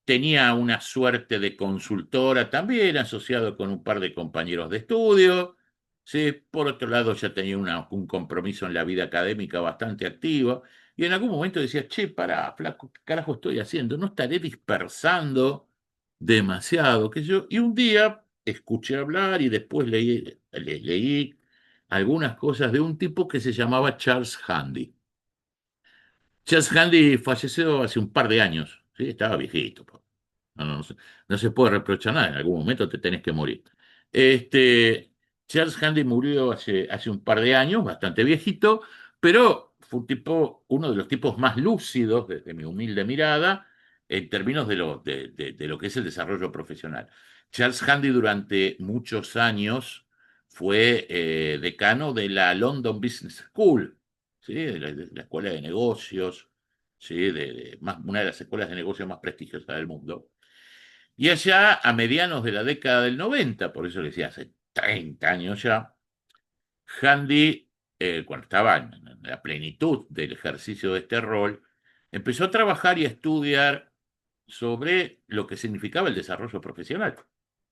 Tenía una suerte de consultora también, asociado con un par de compañeros de estudio. Sí, por otro lado, ya tenía un compromiso en la vida académica bastante activo. Y en algún momento decía, che, pará, flaco, ¿qué carajo estoy haciendo? ¿No estaré dispersando demasiado? Y un día escuché hablar y después leí algunas cosas de un tipo que se llamaba Charles Handy. Charles Handy falleció hace un par de años, ¿sí? Estaba viejito. No se puede reprochar nada, en algún momento te tenés que morir. Este, Charles Handy murió hace un par de años, bastante viejito, pero fue uno de los tipos más lúcidos, desde mi humilde mirada, en términos de lo que es el desarrollo profesional. Charles Handy durante muchos años fue decano de la London Business School, ¿sí? de la escuela de negocios, ¿sí? Una de las escuelas de negocios más prestigiosas del mundo. Y allá, a medianos de la década del 90, por eso le decía hace 30 años ya, Handy, cuando estaba en la plenitud del ejercicio de este rol, empezó a trabajar y a estudiar sobre lo que significaba el desarrollo profesional.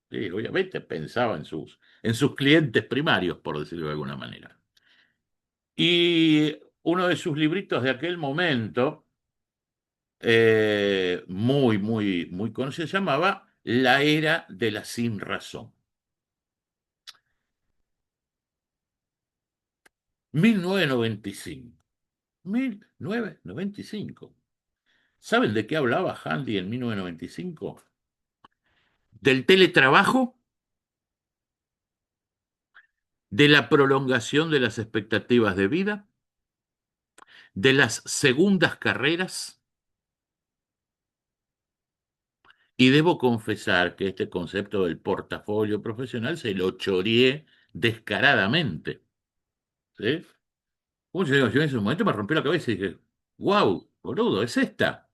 Sí, obviamente pensaba en sus clientes primarios, por decirlo de alguna manera. Y uno de sus libritos de aquel momento, muy, muy, muy conocido, se llamaba La era de la sin razón. 1995. 1995. ¿Saben de qué hablaba Handy en 1995? Del teletrabajo, de la prolongación de las expectativas de vida, de las segundas carreras, y debo confesar que este concepto del portafolio profesional se lo choreé descaradamente. ¿Sí? Como yo en ese momento me rompió la cabeza y dije, wow, boludo, es esta.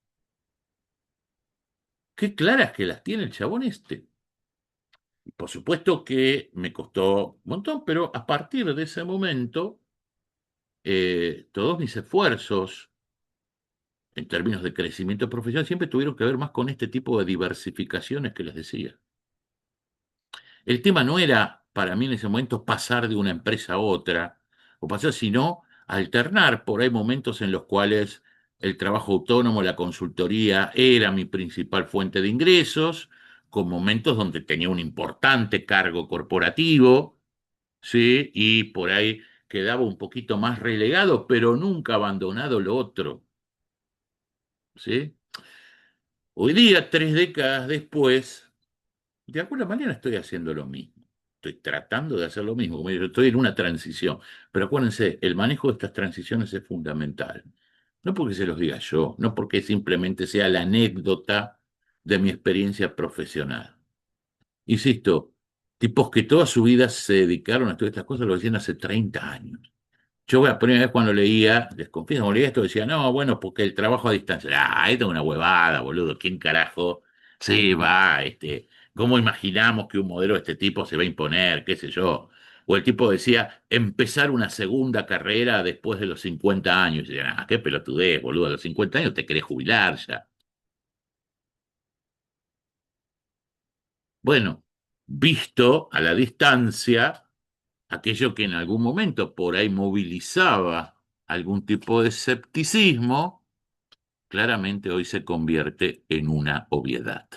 Qué claras que las tiene el chabón este. Por supuesto que me costó un montón, pero a partir de ese momento, todos mis esfuerzos en términos de crecimiento profesional siempre tuvieron que ver más con este tipo de diversificaciones que les decía. El tema no era para mí en ese momento pasar de una empresa a otra, o pasar, sino alternar. Por ahí momentos en los cuales el trabajo autónomo, la consultoría era mi principal fuente de ingresos, con momentos donde tenía un importante cargo corporativo, ¿sí? Y por ahí quedaba un poquito más relegado, pero nunca abandonado lo otro, ¿sí? Hoy día, 3 décadas después, de alguna manera estoy haciendo lo mismo. Estoy tratando de hacer lo mismo. Como digo, estoy en una transición. Pero acuérdense, el manejo de estas transiciones es fundamental. No porque se los diga yo, no porque simplemente sea la anécdota de mi experiencia profesional. Insisto, tipos que toda su vida se dedicaron a todas estas cosas lo decían hace 30 años. Yo la primera vez cuando leía, les confieso, cuando leía esto decía, no, bueno, porque el trabajo a distancia. Esto es una huevada, boludo. ¿Quién carajo se va? ¿Cómo imaginamos que un modelo de este tipo se va a imponer? ¿Qué sé yo? O el tipo decía, empezar una segunda carrera después de los 50 años. Y decía, qué pelotudez, boludo. A los 50 años te querés jubilar ya. Bueno, visto a la distancia, aquello que en algún momento por ahí movilizaba algún tipo de escepticismo, claramente hoy se convierte en una obviedad.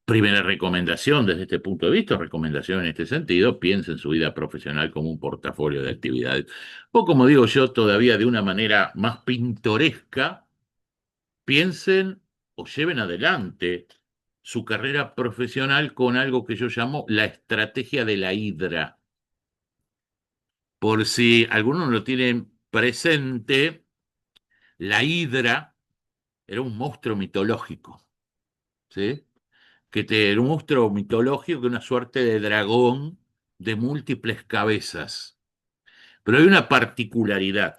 Primera recomendación desde este punto de vista, recomendación en este sentido, piensa en su vida profesional como un portafolio de actividades. O como digo yo, todavía de una manera más pintoresca, piensen o lleven adelante su carrera profesional con algo que yo llamo la estrategia de la hidra. Por si algunos no lo tienen presente, la hidra era un monstruo mitológico, ¿sí? Era un monstruo mitológico que es una suerte de dragón de múltiples cabezas. Pero hay una particularidad,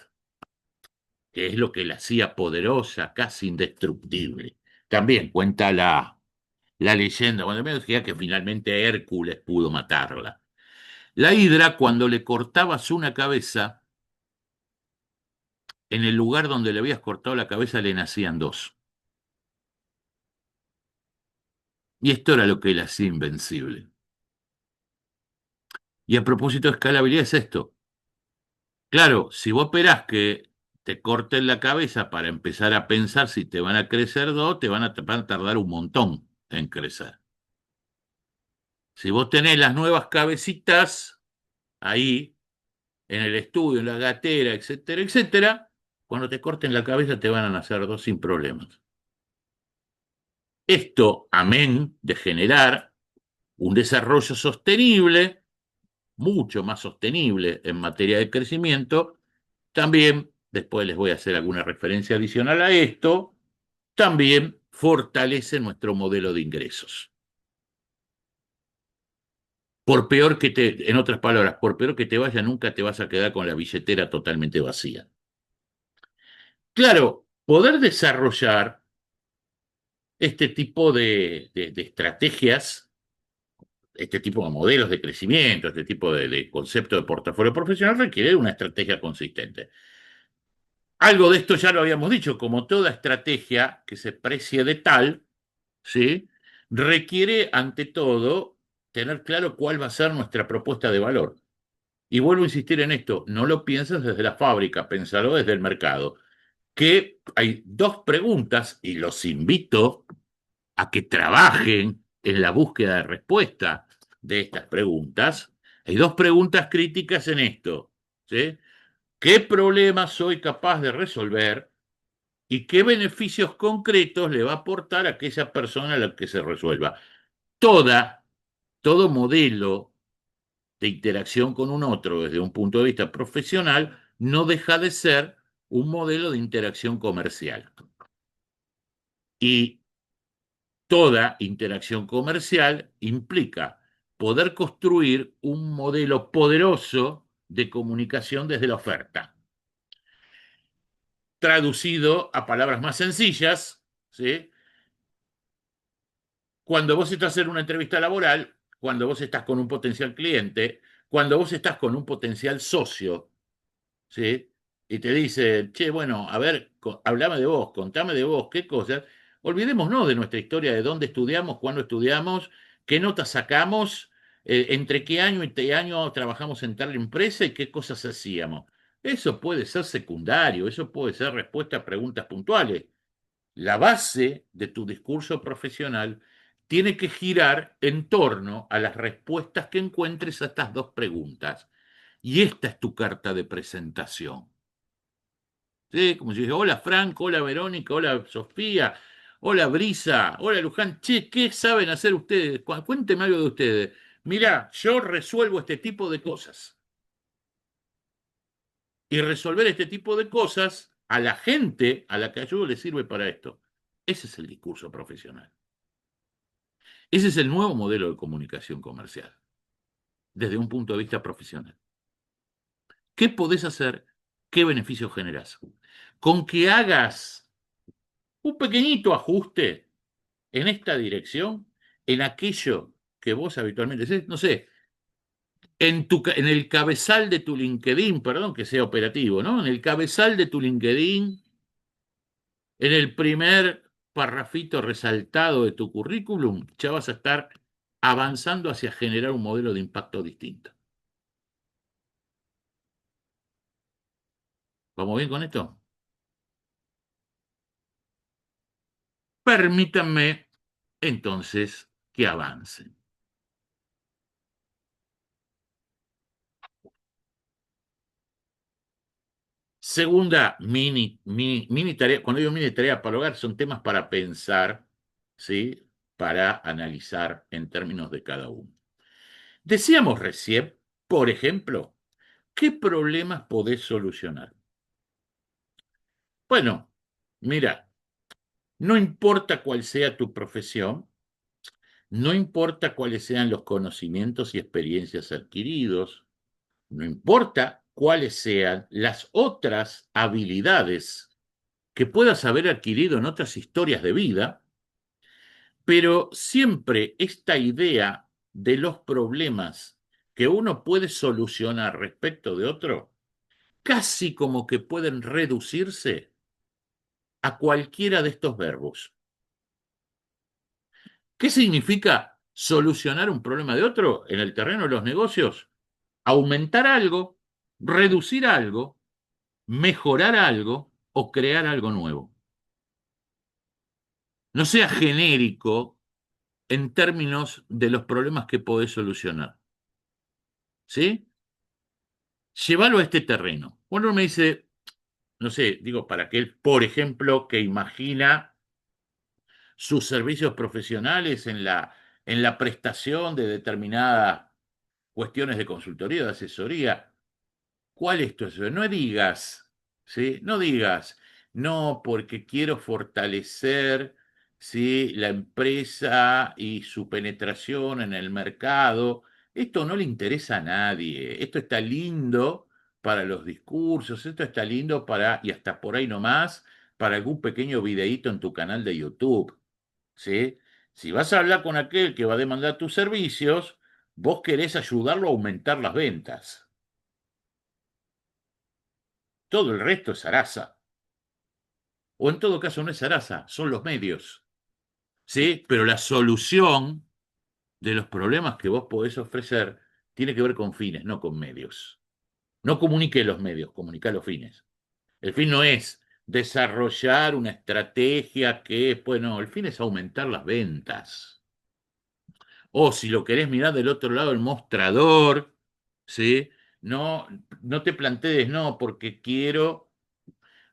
que es lo que la hacía poderosa, casi indestructible. También cuenta la leyenda, cuando me decía que finalmente Hércules pudo matarla. La hidra, cuando le cortabas una cabeza, en el lugar donde le habías cortado la cabeza le nacían dos. Y esto era lo que la hacía invencible. Y a propósito de escalabilidad es esto. Claro, si vos esperás que te corten la cabeza para empezar a pensar si te van a crecer dos, van a tardar un montón en crecer. Si vos tenés las nuevas cabecitas ahí, en el estudio, en la gatera, etcétera, etcétera, cuando te corten la cabeza te van a nacer dos sin problemas. Esto, amén de generar un desarrollo sostenible, mucho más sostenible en materia de crecimiento, también, después les voy a hacer alguna referencia adicional a esto, también fortalece nuestro modelo de ingresos. Por peor que en otras palabras, por peor que te vaya, nunca te vas a quedar con la billetera totalmente vacía. Claro, poder desarrollar este tipo de estrategias, este tipo de modelos de crecimiento, este tipo de concepto de portafolio profesional requiere una estrategia consistente. Algo de esto ya lo habíamos dicho, como toda estrategia que se precie de tal, ¿sí? Requiere, ante todo, tener claro cuál va a ser nuestra propuesta de valor. Y vuelvo a insistir en esto, no lo pienses desde la fábrica, pensalo desde el mercado. Que hay dos preguntas, y los invito a que trabajen en la búsqueda de respuesta de estas preguntas. Hay dos preguntas críticas en esto, ¿sí? ¿Qué problemas soy capaz de resolver? ¿Y qué beneficios concretos le va a aportar a aquella persona a la que se resuelva? Toda, todo modelo de interacción con un otro desde un punto de vista profesional no deja de ser un modelo de interacción comercial. Y toda interacción comercial implica poder construir un modelo poderoso de comunicación desde la oferta. Traducido a palabras más sencillas, ¿sí? cuando vos estás en una entrevista laboral, cuando vos estás con un potencial cliente, cuando vos estás con un potencial socio, ¿sí? Y te dice, che, bueno, a ver, hablame de vos, contame de vos, qué cosas. Olvidémonos de nuestra historia, de dónde estudiamos, cuándo estudiamos, qué notas sacamos, entre qué año y qué año trabajamos en tal empresa y qué cosas hacíamos. Eso puede ser secundario, eso puede ser respuesta a preguntas puntuales. La base de tu discurso profesional tiene que girar en torno a las respuestas que encuentres a estas dos preguntas. Y esta es tu carta de presentación. ¿Sí? Como si dije, hola Franco, hola Verónica, hola Sofía, hola Brisa, hola Luján. Che, ¿qué saben hacer ustedes? Cuéntenme algo de ustedes. Mirá, yo resuelvo este tipo de cosas. Y resolver este tipo de cosas a la gente a la que ayudo le sirve para esto. Ese es el discurso profesional. Ese es el nuevo modelo de comunicación comercial, desde un punto de vista profesional. ¿Qué podés hacer? ¿Qué beneficios generás? Con que hagas un pequeñito ajuste en esta dirección, en aquello que vos habitualmente haces, no sé, en el cabezal de tu LinkedIn, perdón que sea operativo, ¿no? En el cabezal de tu LinkedIn, en el primer parrafito resaltado de tu currículum, ya vas a estar avanzando hacia generar un modelo de impacto distinto. ¿Vamos bien con esto? Permítanme entonces que avance. Segunda mini tarea, cuando digo mini tarea para hogar, son temas para pensar, ¿sí? Para analizar en términos de cada uno. Decíamos recién, por ejemplo, ¿qué problemas podés solucionar? Bueno, mira, no importa cuál sea tu profesión, no importa cuáles sean los conocimientos y experiencias adquiridos, no importa cuáles sean las otras habilidades que puedas haber adquirido en otras historias de vida, pero siempre esta idea de los problemas que uno puede solucionar respecto de otro, casi como que pueden reducirse a cualquiera de estos verbos. ¿Qué significa solucionar un problema de otro en el terreno de los negocios? Aumentar algo, reducir algo, mejorar algo o crear algo nuevo. No sea genérico en términos de los problemas que podés solucionar. ¿Sí? Llévalo a este terreno. Uno me dice, no sé, digo, para aquel, por ejemplo, que imagina sus servicios profesionales en la prestación de determinadas cuestiones de consultoría, de asesoría. ¿Cuál es tu asesoría? No digas, ¿sí? No digas, no, porque quiero fortalecer, ¿sí? La empresa y su penetración en el mercado. Esto no le interesa a nadie. Esto está lindo para los discursos, esto está lindo para, y hasta por ahí nomás, para algún pequeño videíto en tu canal de YouTube, ¿sí? Si vas a hablar con aquel que va a demandar tus servicios, vos querés ayudarlo a aumentar las ventas. Todo el resto es zaraza. O en todo caso no es zaraza, son los medios. ¿Sí? Pero la solución de los problemas que vos podés ofrecer tiene que ver con fines, no con medios. No comunique los medios, comunica los fines. El fin no es desarrollar una estrategia que, bueno, el fin es aumentar las ventas. O si lo querés mirar del otro lado del mostrador, ¿sí? No, no te plantees, no, porque quiero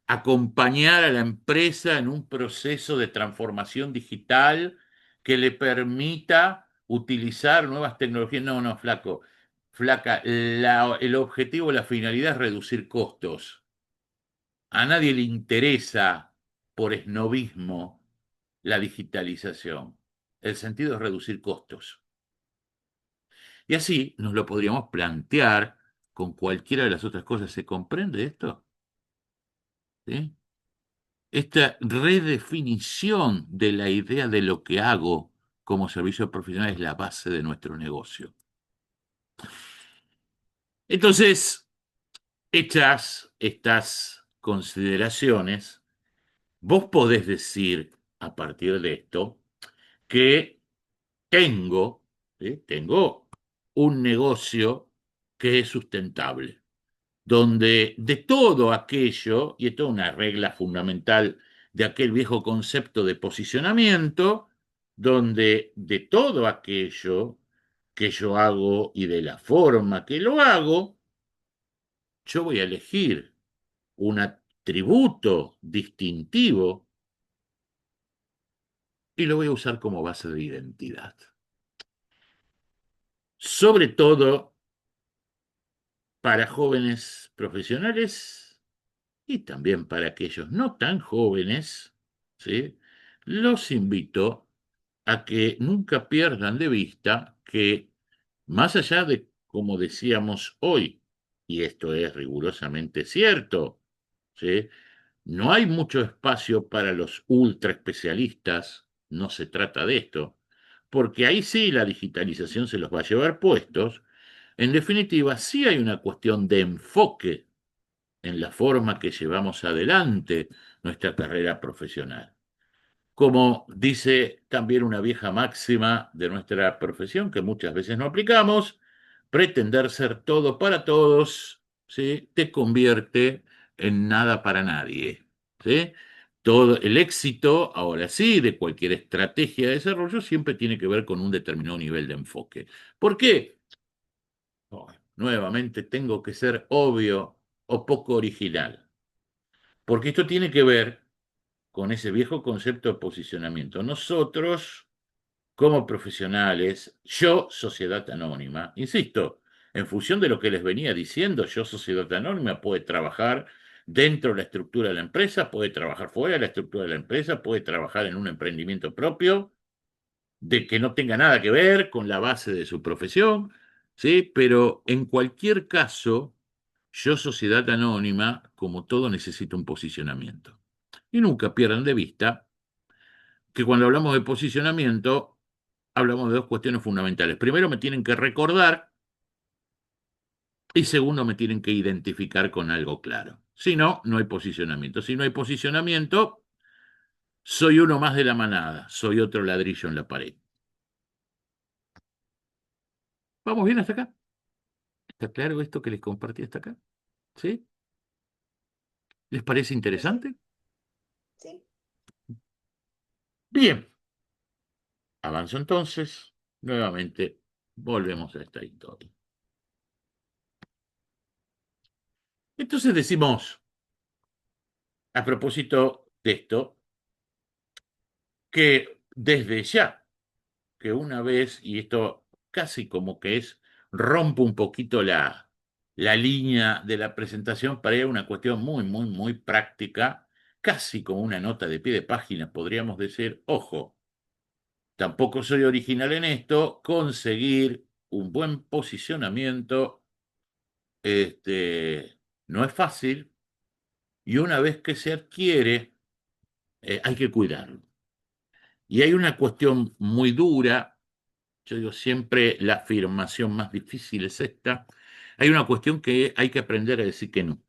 acompañar a la empresa en un proceso de transformación digital que le permita utilizar nuevas tecnologías. No, no, flaco, flaca, el objetivo, la finalidad es reducir costos. A nadie le interesa por esnobismo la digitalización. El sentido es reducir costos. Y así nos lo podríamos plantear con cualquiera de las otras cosas. ¿Se comprende esto? ¿Sí? Esta redefinición de la idea de lo que hago como servicio profesional es la base de nuestro negocio. Entonces, hechas estas consideraciones, vos podés decir a partir de esto que tengo, ¿sí? Tengo un negocio que es sustentable, donde de todo aquello, y esto es una regla fundamental de aquel viejo concepto de posicionamiento, donde de todo aquello que yo hago y de la forma que lo hago, yo voy a elegir un atributo distintivo y lo voy a usar como base de identidad. Sobre todo para jóvenes profesionales y también para aquellos no tan jóvenes, ¿sí? Los invito a que nunca pierdan de vista que más allá de, como decíamos hoy, y esto es rigurosamente cierto, ¿sí? No hay mucho espacio para los ultra especialistas, no se trata de esto, porque ahí sí la digitalización se los va a llevar puestos. En definitiva, sí hay una cuestión de enfoque en la forma que llevamos adelante nuestra carrera profesional. Como dice también una vieja máxima de nuestra profesión, que muchas veces no aplicamos, pretender ser todo para todos, ¿sí? Te convierte en nada para nadie, ¿sí? Todo el éxito, ahora sí, de cualquier estrategia de desarrollo siempre tiene que ver con un determinado nivel de enfoque. ¿Por qué? Oh, nuevamente tengo que ser obvio o poco original, porque esto tiene que ver con ese viejo concepto de posicionamiento. Nosotros, como profesionales, yo, sociedad anónima, insisto, en función de lo que les venía diciendo, yo, sociedad anónima, puede trabajar dentro de la estructura de la empresa, puede trabajar fuera de la estructura de la empresa, puede trabajar en un emprendimiento propio, de que no tenga nada que ver con la base de su profesión, ¿sí? Pero en cualquier caso, yo, sociedad anónima, como todo, necesito un posicionamiento. Y nunca pierdan de vista que cuando hablamos de posicionamiento, hablamos de dos cuestiones fundamentales. Primero, me tienen que recordar y segundo, me tienen que identificar con algo claro. Si no, no hay posicionamiento. Si no hay posicionamiento, soy uno más de la manada, soy otro ladrillo en la pared. ¿Vamos bien hasta acá? ¿Está claro esto que les compartí hasta acá? ¿Sí? ¿Les parece Sí, sí, interesante? sí. Bien, avanzo entonces. Nuevamente, volvemos a esta historia. Entonces decimos, a propósito de esto, que desde ya, que una vez, y esto casi como que es, rompe un poquito la línea de la presentación para ir a una cuestión muy, muy, muy práctica, casi como una nota de pie de página, podríamos decir, ojo, tampoco soy original en esto, conseguir un buen posicionamiento, no es fácil, y una vez que se adquiere, hay que cuidarlo. Y hay una cuestión muy dura. Yo digo siempre la afirmación más difícil es esta. Hay una cuestión que hay que aprender a decir que no.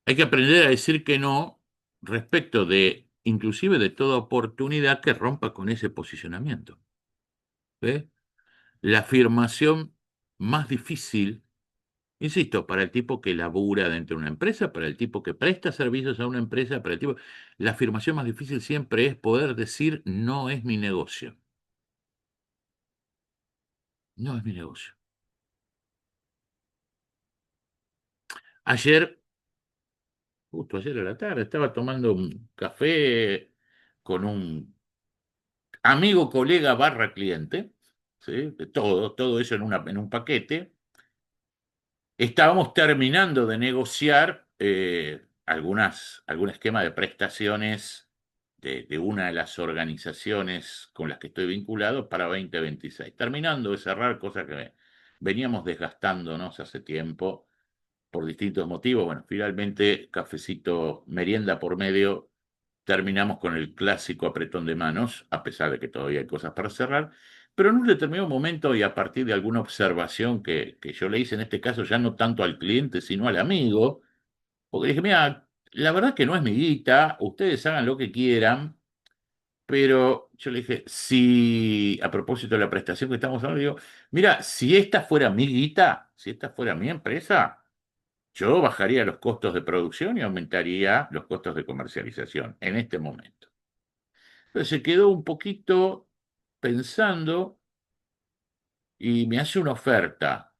Hay que aprender a decir que no respecto de, inclusive de toda oportunidad que rompa con ese posicionamiento. ¿Ve? La afirmación más difícil, insisto, para el tipo que labura dentro de una empresa, para el tipo que presta servicios a una empresa, para el tipo, la afirmación más difícil siempre es poder decir no es mi negocio. No es mi negocio. Ayer justo ayer a la tarde, estaba tomando un café con un amigo, colega, barra cliente, ¿sí? Todo eso en un paquete. Estábamos terminando de negociar algún esquema de prestaciones de una de las organizaciones con las que estoy vinculado para 2026. Terminando de cerrar cosas que veníamos desgastándonos hace tiempo por distintos motivos. Bueno, finalmente, cafecito, merienda por medio, terminamos con el clásico apretón de manos, a pesar de que todavía hay cosas para cerrar, pero en un determinado momento y a partir de alguna observación que yo le hice en este caso ya no tanto al cliente, sino al amigo, porque dije, mira, la verdad que no es mi guita, ustedes hagan lo que quieran, pero yo le dije, si, a propósito de la prestación que estamos hablando, digo, mira, si esta fuera mi guita, si esta fuera mi empresa, yo bajaría los costos de producción y aumentaría los costos de comercialización en este momento. Pero se quedó un poquito pensando y me hace una oferta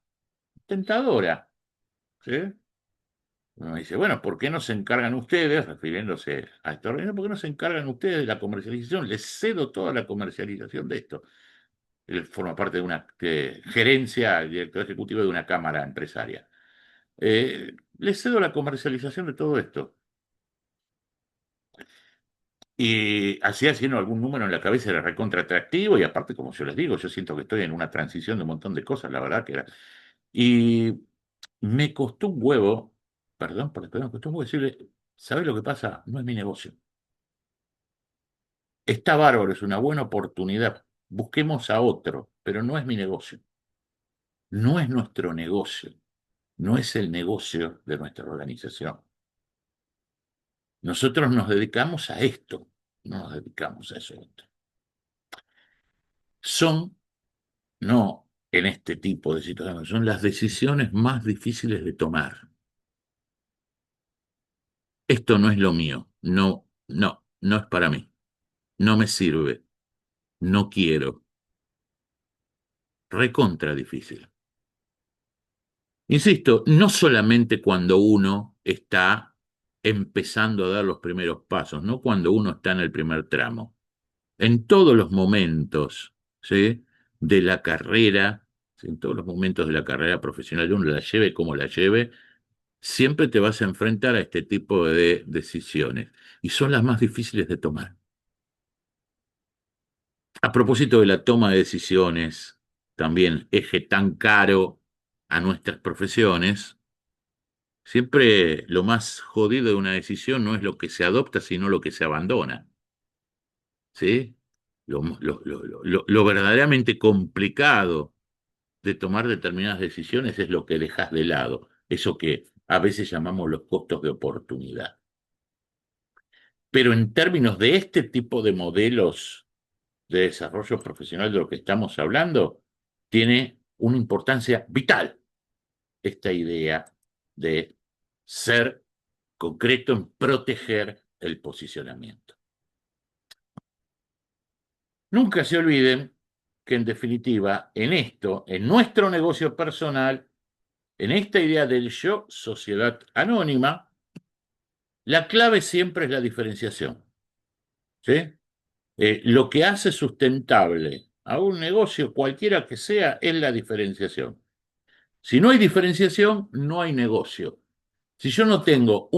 tentadora, ¿sí? Me dice, bueno, ¿por qué no se encargan ustedes, refiriéndose a esto, ¿por qué no se encargan ustedes de la comercialización? Les cedo toda la comercialización de esto. Él forma parte de una gerencia, director ejecutivo de una cámara empresaria. Les cedo la comercialización de todo esto. Y así haciendo algún número en la cabeza era recontra atractivo y aparte, como yo les digo, yo siento que estoy en una transición de un montón de cosas, la verdad que era. Y me costó un huevo, perdón por me costó un huevo decirle, ¿sabes lo que pasa? No es mi negocio. Está bárbaro, es una buena oportunidad. Busquemos a otro, pero no es mi negocio. No es nuestro negocio. No es el negocio de nuestra organización. Nosotros nos dedicamos a esto, no nos dedicamos a eso otro. Son, no en este tipo de situaciones, son las decisiones más difíciles de tomar. Esto no es lo mío, no, no, no es para mí, no me sirve, no quiero, recontra difícil. Insisto, no solamente cuando uno está empezando a dar los primeros pasos, no cuando uno está en el primer tramo, en todos los momentos, ¿sí? De la carrera, ¿sí? En todos los momentos de la carrera profesional, de uno la lleve como la lleve, siempre te vas a enfrentar a este tipo de decisiones y son las más difíciles de tomar. A propósito de la toma de decisiones, también eje tan caro a nuestras profesiones, siempre lo más jodido de una decisión no es lo que se adopta, sino lo que se abandona, ¿sí? Lo verdaderamente complicado de tomar determinadas decisiones es lo que dejas de lado, eso que a veces llamamos los costos de oportunidad. Pero en términos de este tipo de modelos de desarrollo profesional de lo que estamos hablando, tiene una importancia vital esta idea de ser concreto en proteger el posicionamiento. Nunca se olviden que en definitiva, en esto, en nuestro negocio personal, en esta idea del yo, sociedad anónima, la clave siempre es la diferenciación. ¿Sí? Lo que hace sustentable a un negocio, cualquiera que sea, es la diferenciación. Si no hay diferenciación, no hay negocio. Si yo no tengo,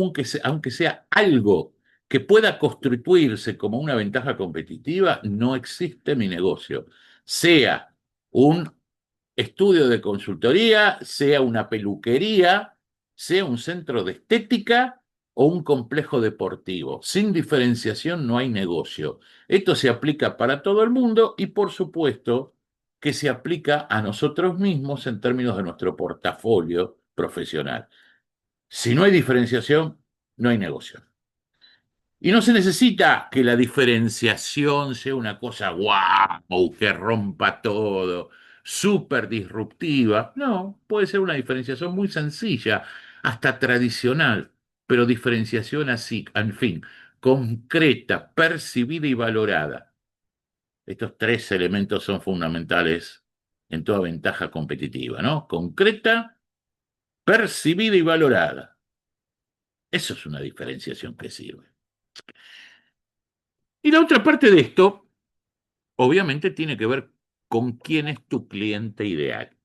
aunque sea algo que pueda constituirse como una ventaja competitiva, no existe mi negocio. Sea un estudio de consultoría, sea una peluquería, sea un centro de estética o un complejo deportivo. Sin diferenciación no hay negocio. Esto se aplica para todo el mundo y por supuesto que se aplica a nosotros mismos en términos de nuestro portafolio profesional. Si no hay diferenciación, no hay negocio. Y no se necesita que la diferenciación sea una cosa guau, que rompa todo, súper disruptiva. No, puede ser una diferenciación muy sencilla, hasta tradicional, pero diferenciación así, en fin, concreta, percibida y valorada. Estos tres elementos son fundamentales en toda ventaja competitiva, ¿no? Concreta, percibida y valorada. Eso es una diferenciación que sirve. Y la otra parte de esto, obviamente, tiene que ver con quién es tu cliente ideal.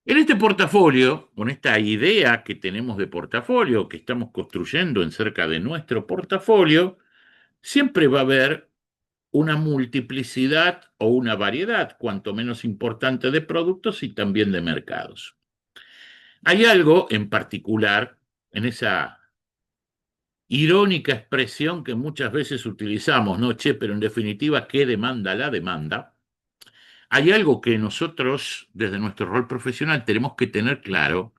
En este portafolio, con esta idea que tenemos de portafolio, que estamos construyendo en cerca de nuestro portafolio, siempre va a haber una multiplicidad o una variedad, cuanto menos importante, de productos y también de mercados. Hay algo en particular en esa irónica expresión que muchas veces utilizamos, ¿no? Che, pero en definitiva, ¿qué demanda la demanda? Hay algo que nosotros, desde nuestro rol profesional, tenemos que tener claro.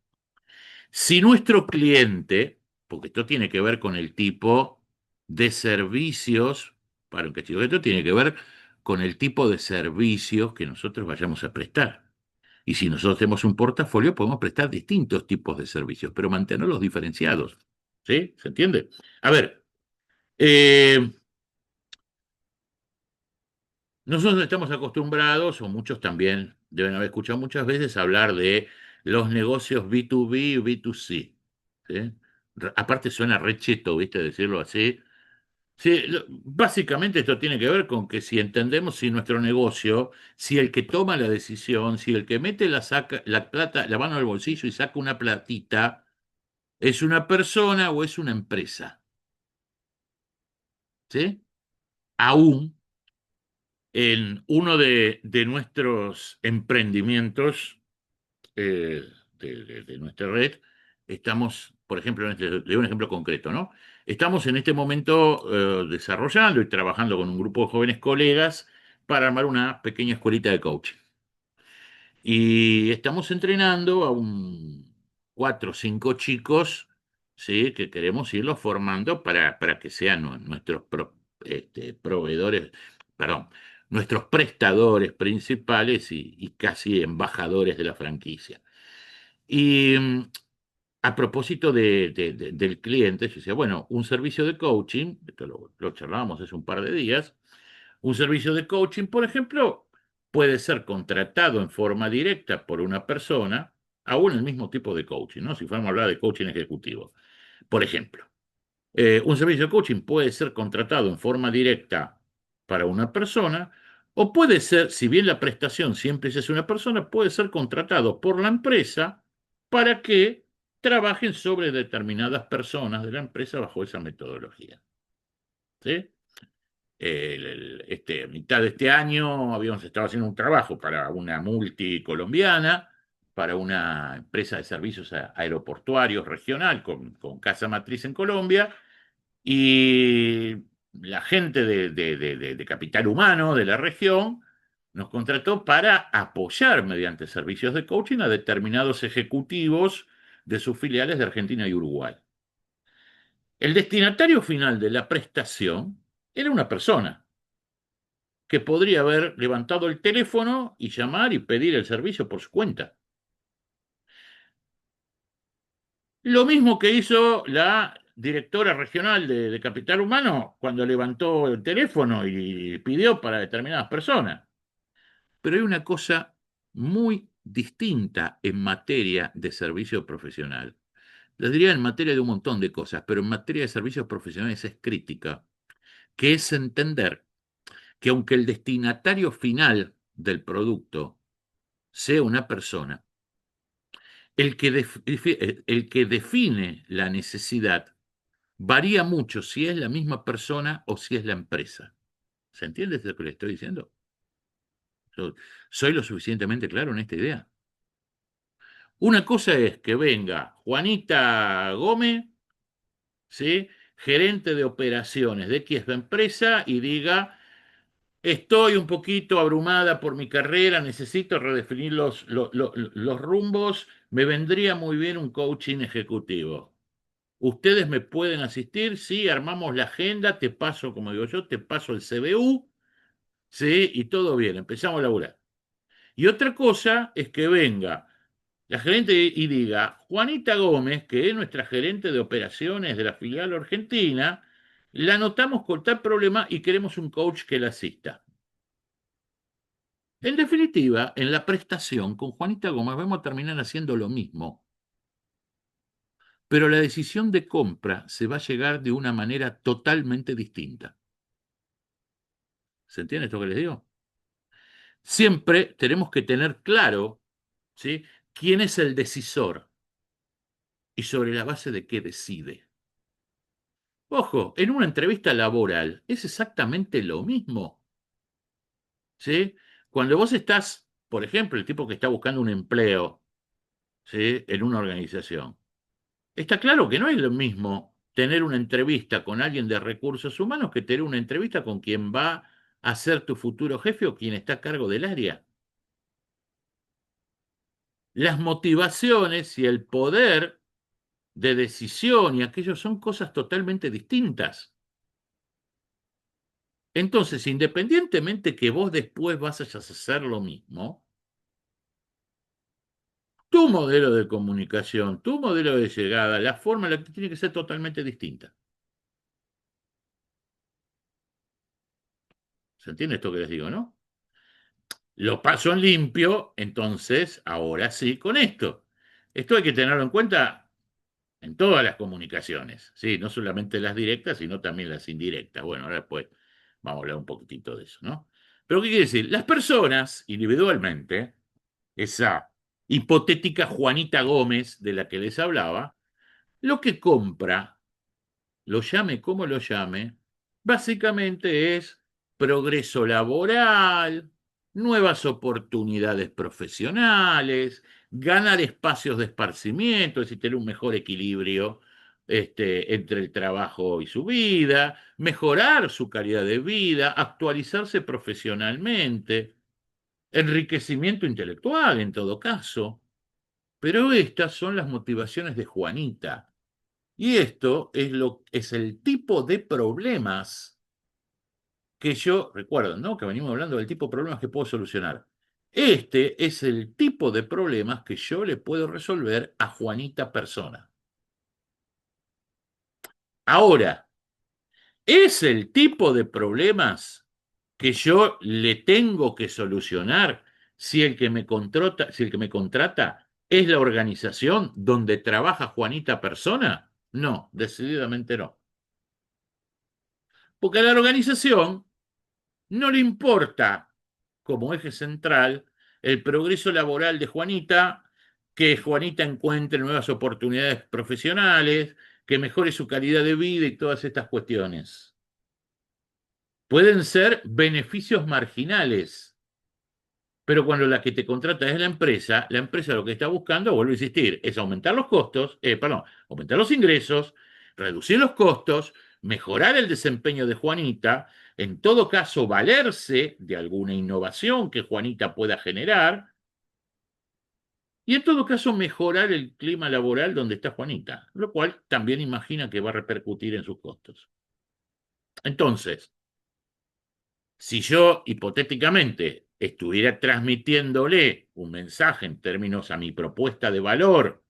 Si nuestro cliente, porque esto tiene que ver con el tipo de servicios, para un castigo, esto tiene que ver con el tipo de servicios que nosotros vayamos a prestar. Y si nosotros tenemos un portafolio, podemos prestar distintos tipos de servicios, pero mantenerlos diferenciados. ¿Sí? ¿Se entiende? A ver, eh, nosotros estamos acostumbrados, o muchos también deben haber escuchado muchas veces hablar de los negocios B2B y B2C. ¿Sí? Aparte suena re cheto, ¿viste? Decirlo así. Sí, básicamente esto tiene que ver con que si entendemos si nuestro negocio, si el que toma la decisión, si el que mete la plata, la mano al bolsillo y saca una platita, es una persona o es una empresa. ¿Sí? Aún en uno de nuestros emprendimientos eh, de nuestra red, estamos, por ejemplo, le doy un ejemplo concreto, ¿no? Estamos en este momento desarrollando y trabajando con un grupo de jóvenes colegas para armar una pequeña escuelita de coaching. Y estamos entrenando a un 4 o 5 chicos, ¿sí? Que queremos irlos formando para que sean nuestros proveedores, perdón, nuestros prestadores principales y casi embajadores de la franquicia. Y a propósito del cliente, yo decía, bueno, un servicio de coaching, esto lo charlábamos hace un par de días, un servicio de coaching, por ejemplo, puede ser contratado en forma directa por una persona, aún el mismo tipo de coaching, ¿no? Si fuéramos a hablar de coaching ejecutivo. Por ejemplo, un servicio de coaching puede ser contratado en forma directa para una persona, o puede ser, si bien la prestación siempre es una persona, puede ser contratado por la empresa para que trabajen sobre determinadas personas de la empresa bajo esa metodología. ¿Sí? A mitad de este año habíamos estado haciendo un trabajo para una multi colombiana, para una empresa de servicios aeroportuarios regional con casa matriz en Colombia, y la gente de capital humano de la región nos contrató para apoyar mediante servicios de coaching a determinados ejecutivos de sus filiales de Argentina y Uruguay. El destinatario final de la prestación era una persona que podría haber levantado el teléfono y llamar y pedir el servicio por su cuenta. Lo mismo que hizo la directora regional de Capital Humano cuando levantó el teléfono y pidió para determinadas personas. Pero hay una cosa muy distinta en materia de servicio profesional. Les diría en materia de un montón de cosas, pero en materia de servicios profesionales es crítica, que es entender que aunque el destinatario final del producto sea una persona, el que define la necesidad varía mucho si es la misma persona o si es la empresa. ¿Se entiende lo que le estoy diciendo? Yo- ¿Soy lo suficientemente claro en esta idea? Una cosa es que venga Juanita Gómez, ¿sí? Gerente de operaciones de X empresa y diga, estoy un poquito abrumada por mi carrera, necesito redefinir los rumbos, me vendría muy bien un coaching ejecutivo. Ustedes me pueden asistir, sí, armamos la agenda, te paso, como digo yo, te paso el CBU, sí, y todo bien, empezamos a laburar. Y otra cosa es que venga la gerente y diga, Juanita Gómez, que es nuestra gerente de operaciones de la filial argentina, la notamos con tal problema y queremos un coach que la asista. En definitiva, en la prestación con Juanita Gómez vamos a terminar haciendo lo mismo, pero la decisión de compra se va a llegar de una manera totalmente distinta. ¿Se entiende esto que les digo? Siempre tenemos que tener claro, ¿sí?, quién es el decisor y sobre la base de qué decide. Ojo, en una entrevista laboral es exactamente lo mismo, ¿sí? Cuando vos estás, por ejemplo, el tipo que está buscando un empleo, ¿sí?, en una organización, está claro que no es lo mismo tener una entrevista con alguien de recursos humanos que tener una entrevista con quien va a ser tu futuro jefe o quien está a cargo del área. Las motivaciones y el poder de decisión y aquello son cosas totalmente distintas. Entonces, independientemente que vos después vas a hacer lo mismo, tu modelo de comunicación, tu modelo de llegada, la forma en la que tiene que ser totalmente distinta. ¿Se entiende esto que les digo, no? Lo paso en limpio, entonces, ahora sí, con esto. Esto hay que tenerlo en cuenta en todas las comunicaciones, ¿sí? No solamente las directas, sino también las indirectas. Bueno, ahora después vamos a hablar un poquitito de eso, ¿no? Pero ¿qué quiere decir? Las personas, individualmente, esa hipotética Juanita Gómez de la que les hablaba, lo que compra, lo llame como lo llame, básicamente es progreso laboral, nuevas oportunidades profesionales, ganar espacios de esparcimiento, es decir, tener un mejor equilibrio entre el trabajo y su vida, mejorar su calidad de vida, actualizarse profesionalmente, enriquecimiento intelectual en todo caso. Pero estas son las motivaciones de Juanita. Y esto es el tipo de problemas que yo, recuerdo, ¿no? Que venimos hablando del tipo de problemas que puedo solucionar. Este es el tipo de problemas que yo le puedo resolver a Juanita persona. Ahora, es el tipo de problemas que yo le tengo que solucionar si si el que me contrata es la organización donde trabaja Juanita persona. No, decididamente no. Porque a la organización no le importa como eje central el progreso laboral de Juanita, que Juanita encuentre nuevas oportunidades profesionales, que mejore su calidad de vida y todas estas cuestiones. Pueden ser beneficios marginales, pero cuando la que te contrata es la empresa lo que está buscando, vuelvo a insistir, es aumentar los costos, perdón, aumentar los ingresos, reducir los costos, mejorar el desempeño de Juanita, en todo caso valerse de alguna innovación que Juanita pueda generar, y en todo caso mejorar el clima laboral donde está Juanita, lo cual también imagina que va a repercutir en sus costos. Entonces, si yo hipotéticamente estuviera transmitiéndole un mensaje en términos a mi propuesta de valor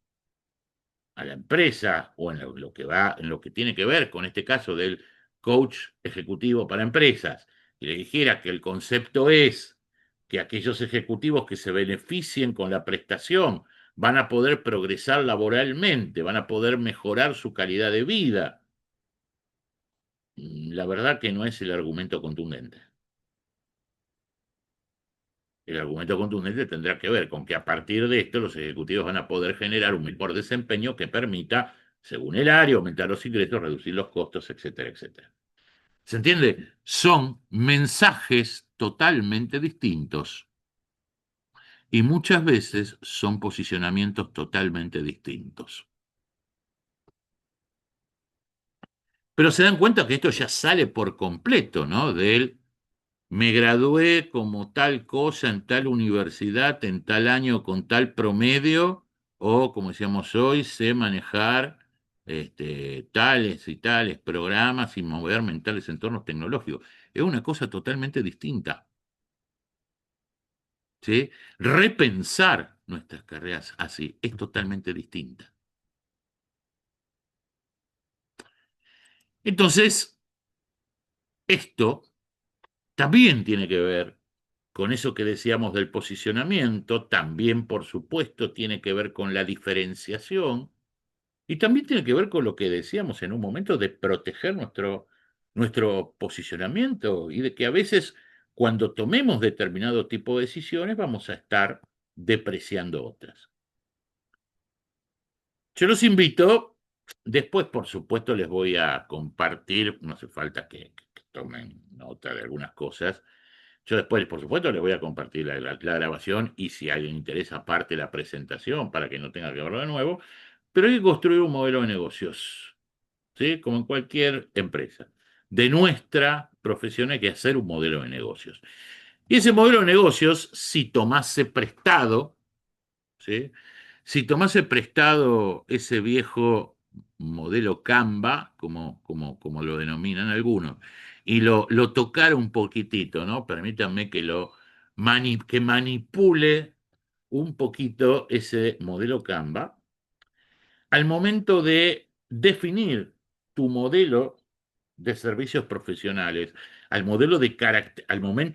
a la empresa o en lo que va, en lo que tiene que ver con este caso del coach ejecutivo para empresas, y le dijera que el concepto es que aquellos ejecutivos que se beneficien con la prestación van a poder progresar laboralmente, van a poder mejorar su calidad de vida, la verdad que no es el argumento contundente. El argumento contundente tendrá que ver con que a partir de esto los ejecutivos van a poder generar un mejor desempeño que permita, según el área, aumentar los ingresos, reducir los costos, etcétera, etcétera. ¿Se entiende? Son mensajes totalmente distintos y muchas veces son posicionamientos totalmente distintos. Pero se dan cuenta que esto ya sale por completo, ¿no? Del me gradué como tal cosa en tal universidad, en tal año con tal promedio, o como decíamos hoy, sé manejar tales y tales programas y moverme en tales entornos tecnológicos. Es una cosa totalmente distinta, ¿sí? Repensar nuestras carreras así es totalmente distinta. Entonces, esto también tiene que ver con eso que decíamos del posicionamiento, también por supuesto tiene que ver con la diferenciación y también tiene que ver con lo que decíamos en un momento de proteger nuestro posicionamiento y de que a veces cuando tomemos determinado tipo de decisiones vamos a estar depreciando otras. Yo los invito, después por supuesto les voy a compartir, no hace falta que tomen nota de algunas cosas. Yo después, por supuesto, les voy a compartir la grabación y si a alguien interesa, aparte la presentación para que no tenga que verlo de nuevo. Pero hay que construir un modelo de negocios ¿sí? Como en cualquier empresa. De nuestra profesión hay que hacer un modelo de negocios. Y ese modelo de negocios, si tomase prestado, ¿sí? Si tomase prestado ese viejo modelo Canva, como lo denominan algunos, y lo tocara un poquitito, ¿no? Permítanme que manipule un poquito ese modelo Canva, al momento de definir tu modelo de servicios profesionales, al momento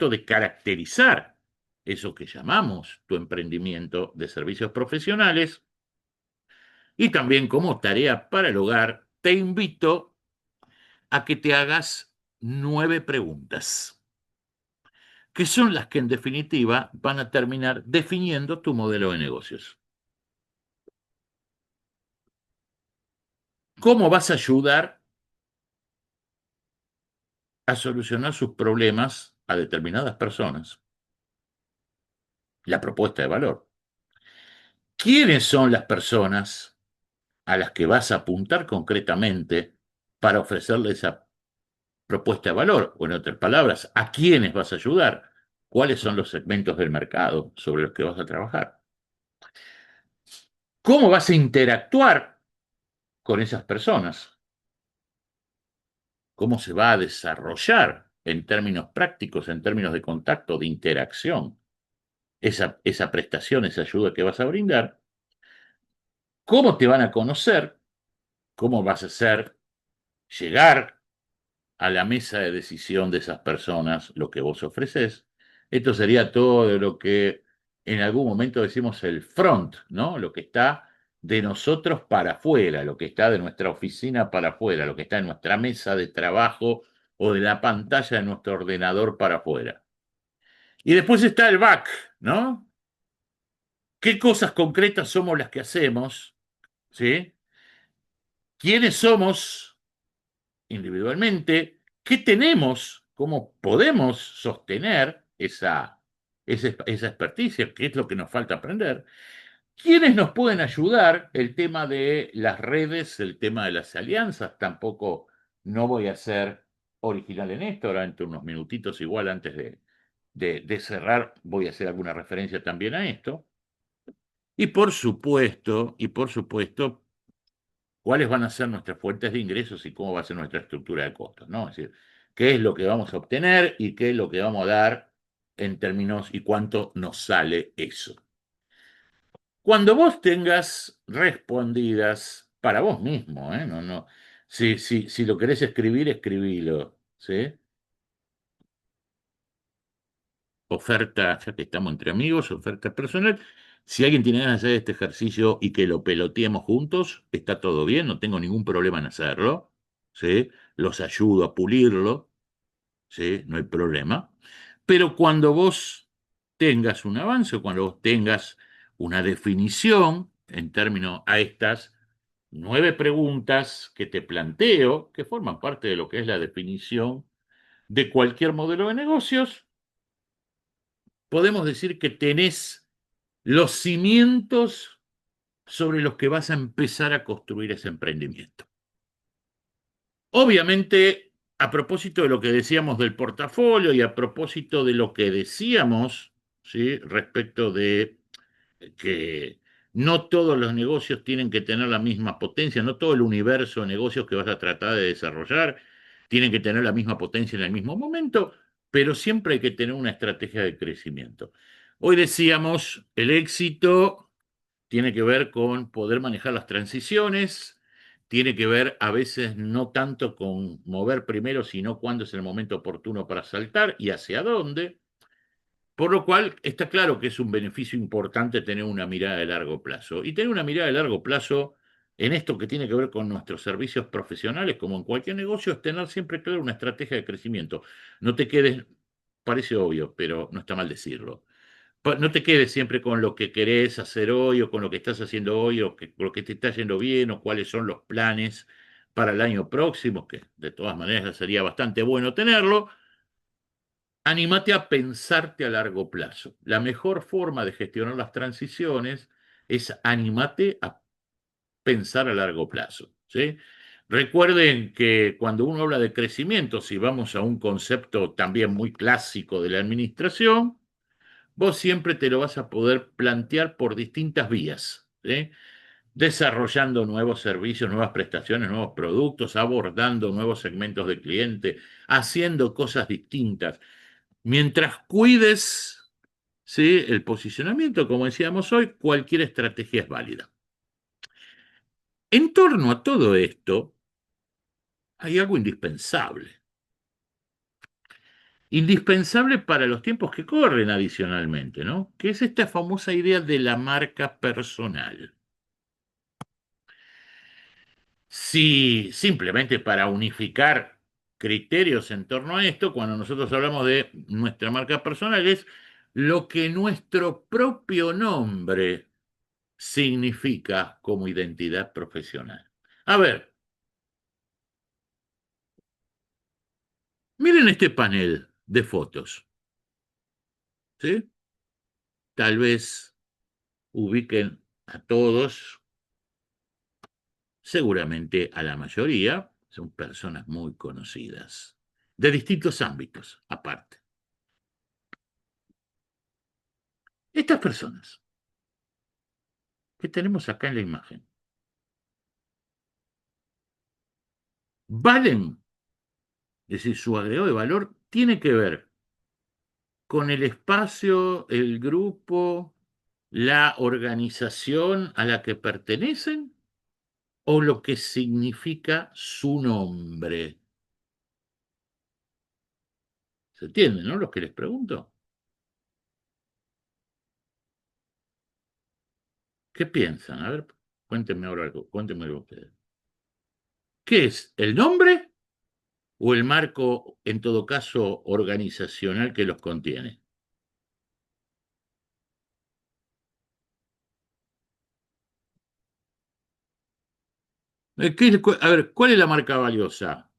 de caracterizar eso que llamamos tu emprendimiento de servicios profesionales, y también como tarea para el hogar, te invito a que te hagas 9 preguntas, que son las que en definitiva van a terminar definiendo tu modelo de negocios. ¿Cómo vas a ayudar a solucionar sus problemas a determinadas personas? La propuesta de valor. ¿Quiénes son las personas a las que vas a apuntar concretamente para ofrecerle esa propuesta de valor? O en otras palabras, ¿a quiénes vas a ayudar? ¿Cuáles son los segmentos del mercado sobre los que vas a trabajar? ¿Cómo vas a interactuar con esas personas? ¿Cómo se va a desarrollar en términos prácticos, en términos de contacto, de interacción, esa prestación, esa ayuda que vas a brindar? ¿Cómo te van a conocer? ¿Cómo vas a hacer llegar a la mesa de decisión de esas personas lo que vos ofreces? Esto sería todo lo que en algún momento decimos el front, ¿no? Lo que está de nosotros para afuera, lo que está de nuestra oficina para afuera, lo que está en nuestra mesa de trabajo o de la pantalla de nuestro ordenador para afuera. Y después está el back, ¿no? ¿Qué cosas concretas somos las que hacemos? ¿Sí? ¿Quiénes somos individualmente? ¿Qué tenemos? ¿Cómo podemos sostener esa experticia? ¿Qué es lo que nos falta aprender? ¿Quiénes nos pueden ayudar? El tema de las redes, el tema de las alianzas. Tampoco no voy a ser original en esto. Ahora, entre unos minutitos, igual antes de cerrar, voy a hacer alguna referencia también a esto. Y por supuesto, cuáles van a ser nuestras fuentes de ingresos y cómo va a ser nuestra estructura de costos, ¿no? Es decir, qué es lo que vamos a obtener y qué es lo que vamos a dar en términos y cuánto nos sale eso. Cuando vos tengas respondidas para vos mismo, ¿eh? No, no. Si lo querés escribir, escribilo, ¿sí? Oferta, ya que estamos entre amigos, oferta personal. Si alguien tiene ganas de hacer este ejercicio y que lo peloteemos juntos, está todo bien, no tengo ningún problema en hacerlo, ¿sí? Los ayudo a pulirlo, ¿sí? No hay problema. Pero cuando vos tengas un avance, o cuando vos tengas una definición en términos a estas 9 preguntas que te planteo, que forman parte de lo que es la definición de cualquier modelo de negocios, podemos decir que tenés los cimientos sobre los que vas a empezar a construir ese emprendimiento. Obviamente, a propósito de lo que decíamos del portafolio y a propósito de lo que decíamos, ¿sí? Respecto de que no todos los negocios tienen que tener la misma potencia, no todo el universo de negocios que vas a tratar de desarrollar tienen que tener la misma potencia en el mismo momento, pero siempre hay que tener una estrategia de crecimiento. Hoy decíamos, el éxito tiene que ver con poder manejar las transiciones, tiene que ver a veces no tanto con mover primero, sino cuándo es el momento oportuno para saltar y hacia dónde. Por lo cual está claro que es un beneficio importante tener una mirada de largo plazo. Y tener una mirada de largo plazo en esto que tiene que ver con nuestros servicios profesionales, como en cualquier negocio, es tener siempre claro una estrategia de crecimiento. No te quedes, parece obvio, pero no está mal decirlo. No te quedes siempre con lo que querés hacer hoy o con lo que estás haciendo hoy o con lo que te está yendo bien o cuáles son los planes para el año próximo, que de todas maneras sería bastante bueno tenerlo. Anímate a pensarte a largo plazo. La mejor forma de gestionar las transiciones es anímate a pensar a largo plazo, ¿sí? Recuerden que cuando uno habla de crecimiento, si vamos a un concepto también muy clásico de la administración, vos siempre te lo vas a poder plantear por distintas vías, ¿sí? Desarrollando nuevos servicios, nuevas prestaciones, nuevos productos, abordando nuevos segmentos de cliente, haciendo cosas distintas. Mientras cuides, ¿sí?, el posicionamiento, como decíamos hoy, cualquier estrategia es válida. En torno a todo esto, hay algo indispensable. Indispensable para los tiempos que corren adicionalmente, ¿no? Que es esta famosa idea de la marca personal. Si simplemente para unificar criterios en torno a esto, cuando nosotros hablamos de nuestra marca personal, es lo que nuestro propio nombre significa como identidad profesional. A ver, miren este panel de fotos, ¿sí? Tal vez ubiquen a todos, seguramente a la mayoría, son personas muy conocidas, de distintos ámbitos aparte. Estas personas que tenemos acá en la imagen, valen, es decir, su agregado de valor tiene que ver con el espacio, el grupo, la organización a la que pertenecen o lo que significa su nombre. ¿Se entiende, no? Lo que les pregunto. ¿Qué piensan? A ver, cuéntenme ahora algo, cuéntenmelo ustedes. ¿Qué es? ¿El nombre o el marco, en todo caso, organizacional que los contiene? A ver, ¿cuál es la marca valiosa?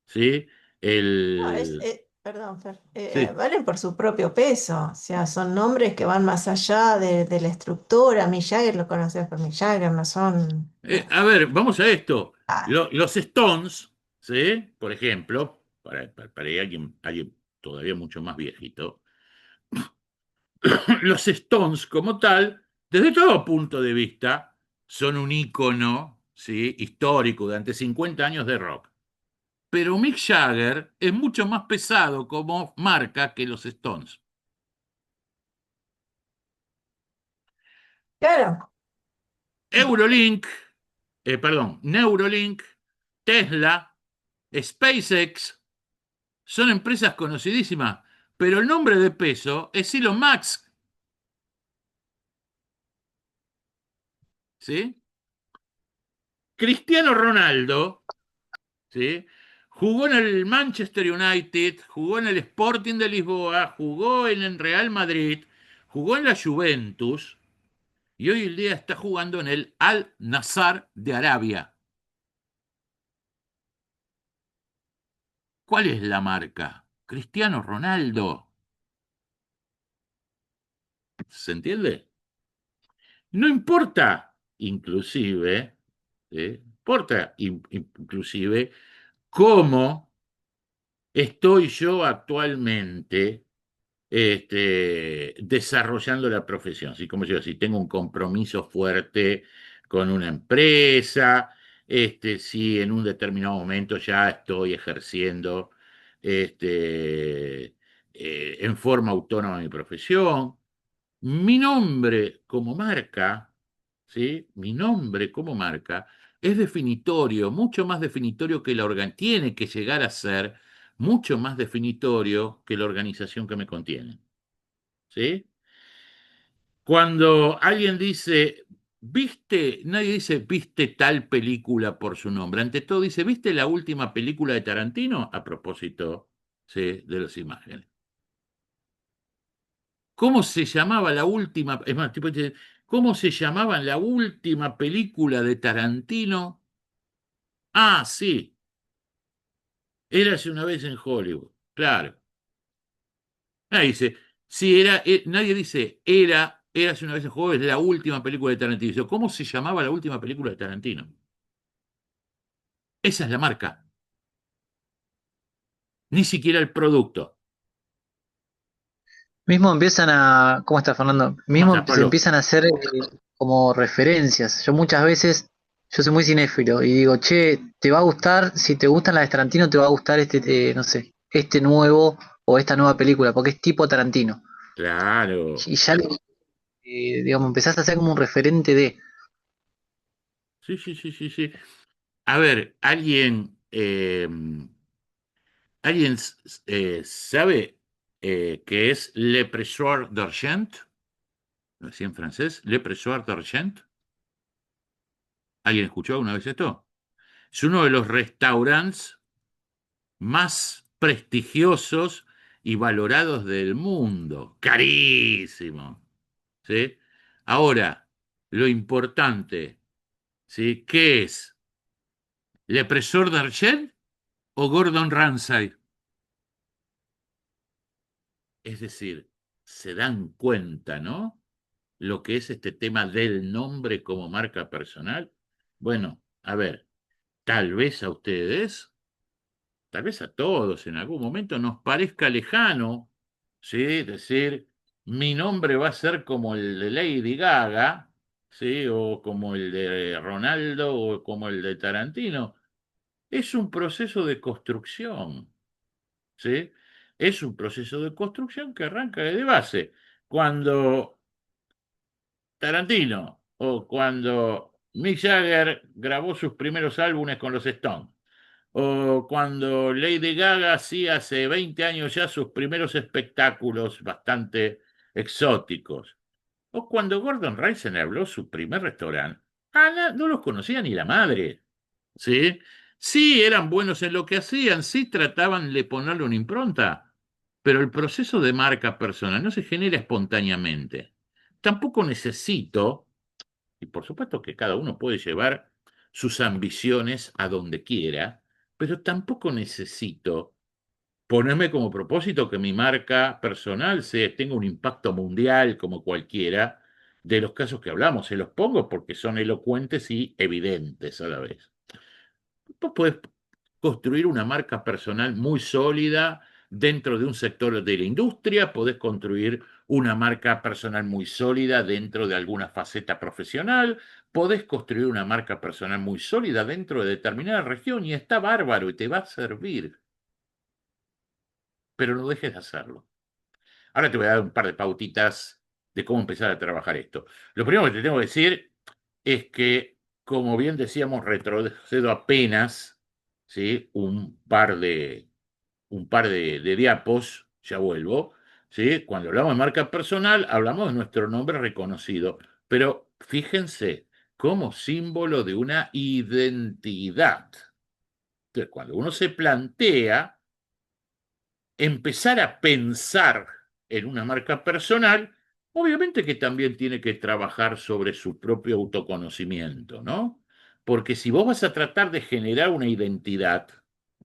¿Sí? No, El... perdón, Fer, Sí. valen por su propio peso, o sea, son nombres que van más allá de la estructura. Mick Jagger lo conoces por Mick Jagger, no son... A ver, vamos a esto. Ah, Los Stones, ¿sí? Por ejemplo, para alguien todavía mucho más viejito, los Stones como tal, desde todo punto de vista, son un ícono, ¿sí?, histórico durante 50 años de rock. Pero Mick Jagger es mucho más pesado como marca que los Stones. claro, Eurolink, perdón, Neurolink, Tesla, SpaceX, son empresas conocidísimas, pero el nombre de peso es Elon Musk, ¿sí? Cristiano Ronaldo, ¿sí?, jugó en el Manchester United, jugó en el Sporting de Lisboa, jugó en el Real Madrid, jugó en la Juventus y hoy en día está jugando en el Al Nassr de Arabia. ¿Cuál es la marca? Cristiano Ronaldo. ¿Se entiende? No importa, inclusive, ¿sí?, importa inclusive cómo estoy yo actualmente desarrollando la profesión. ¿Sí? Como yo, si tengo un compromiso fuerte con una empresa, si en un determinado momento ya estoy ejerciendo en forma autónoma mi profesión. Mi nombre como marca, ¿sí? Mi nombre como marca es definitorio, mucho más definitorio que tiene que llegar a ser mucho más definitorio que la organización que me contiene, ¿sí? Cuando alguien dice, ¿viste? Nadie dice, ¿viste tal película por su nombre? Ante todo dice, ¿viste la última película de Tarantino? A propósito, ¿sí?, de las imágenes. ¿Cómo se llamaba la última? Es más, tipo, ¿cómo se llamaba la última película de Tarantino? Ah, sí, Érase una vez en Hollywood. Claro. Nadie dice, sí, nadie dice, Érase una vez en Hollywood, es la última película de Tarantino. Dice, ¿cómo se llamaba la última película de Tarantino? Esa es la marca, ni siquiera el producto. Mismo empiezan a, ¿cómo está Fernando? ¿Cómo Mismo estás, se Pablo? empiezan a hacer como referencias. Yo muchas veces, yo soy muy cinéfilo y digo, che, te va a gustar, si te gustan las de Tarantino, te va a gustar no sé, este nuevo o esta nueva película, porque es tipo Tarantino. Claro. Y ya, digamos, empezás a ser como un referente de. Sí, sí, sí, sí, sí. A ver, ¿alguien sabe qué es Le Pressoir d'Argent? Así en francés, Le Pressoir d'Argent. ¿Alguien escuchó alguna vez esto? Es uno de los restaurantes más prestigiosos y valorados del mundo. Carísimo. ¿Sí? Ahora, lo importante, ¿sí? ¿Qué es? ¿Le Presor d'Argent o Gordon Ramsay? Es decir, se dan cuenta, ¿no? Lo que es este tema del nombre como marca personal. Bueno, a ver, tal vez a ustedes, tal vez a todos en algún momento nos parezca lejano, ¿sí? Decir, mi nombre va a ser como el de Lady Gaga, ¿sí? O como el de Ronaldo o como el de Tarantino. Es un proceso de construcción, ¿sí? Es un proceso de construcción que arranca desde base. Cuando Tarantino o cuando Mick Jagger grabó sus primeros álbumes con los Stones, o cuando Lady Gaga hacía hace 20 años ya sus primeros espectáculos bastante exóticos, o cuando Gordon Ramsay habló su primer restaurante, no los conocía ni la madre, ¿sí? Sí, eran buenos en lo que hacían, sí trataban de ponerle una impronta, pero el proceso de marca personal no se genera espontáneamente. Tampoco necesito, y por supuesto que cada uno puede llevar sus ambiciones a donde quiera, pero tampoco necesito ponerme como propósito que mi marca personal tenga un impacto mundial como cualquiera de los casos que hablamos. Se los pongo porque son elocuentes y evidentes a la vez. Vos podés construir una marca personal muy sólida dentro de un sector de la industria, podés construir una marca personal muy sólida dentro de alguna faceta profesional, podés construir una marca personal muy sólida dentro de determinada región y está bárbaro y te va a servir, pero no dejes de hacerlo. Ahora te voy a dar un par de pautitas de cómo empezar a trabajar esto. Lo primero que te tengo que decir es que, como bien decíamos, retrocedo apenas, ¿sí? Un par de diapos, ya vuelvo, ¿sí? Cuando hablamos de marca personal, hablamos de nuestro nombre reconocido, pero fíjense, como símbolo de una identidad. Entonces, cuando uno se plantea empezar a pensar en una marca personal, obviamente que también tiene que trabajar sobre su propio autoconocimiento, ¿no? Porque si vos vas a tratar de generar una identidad,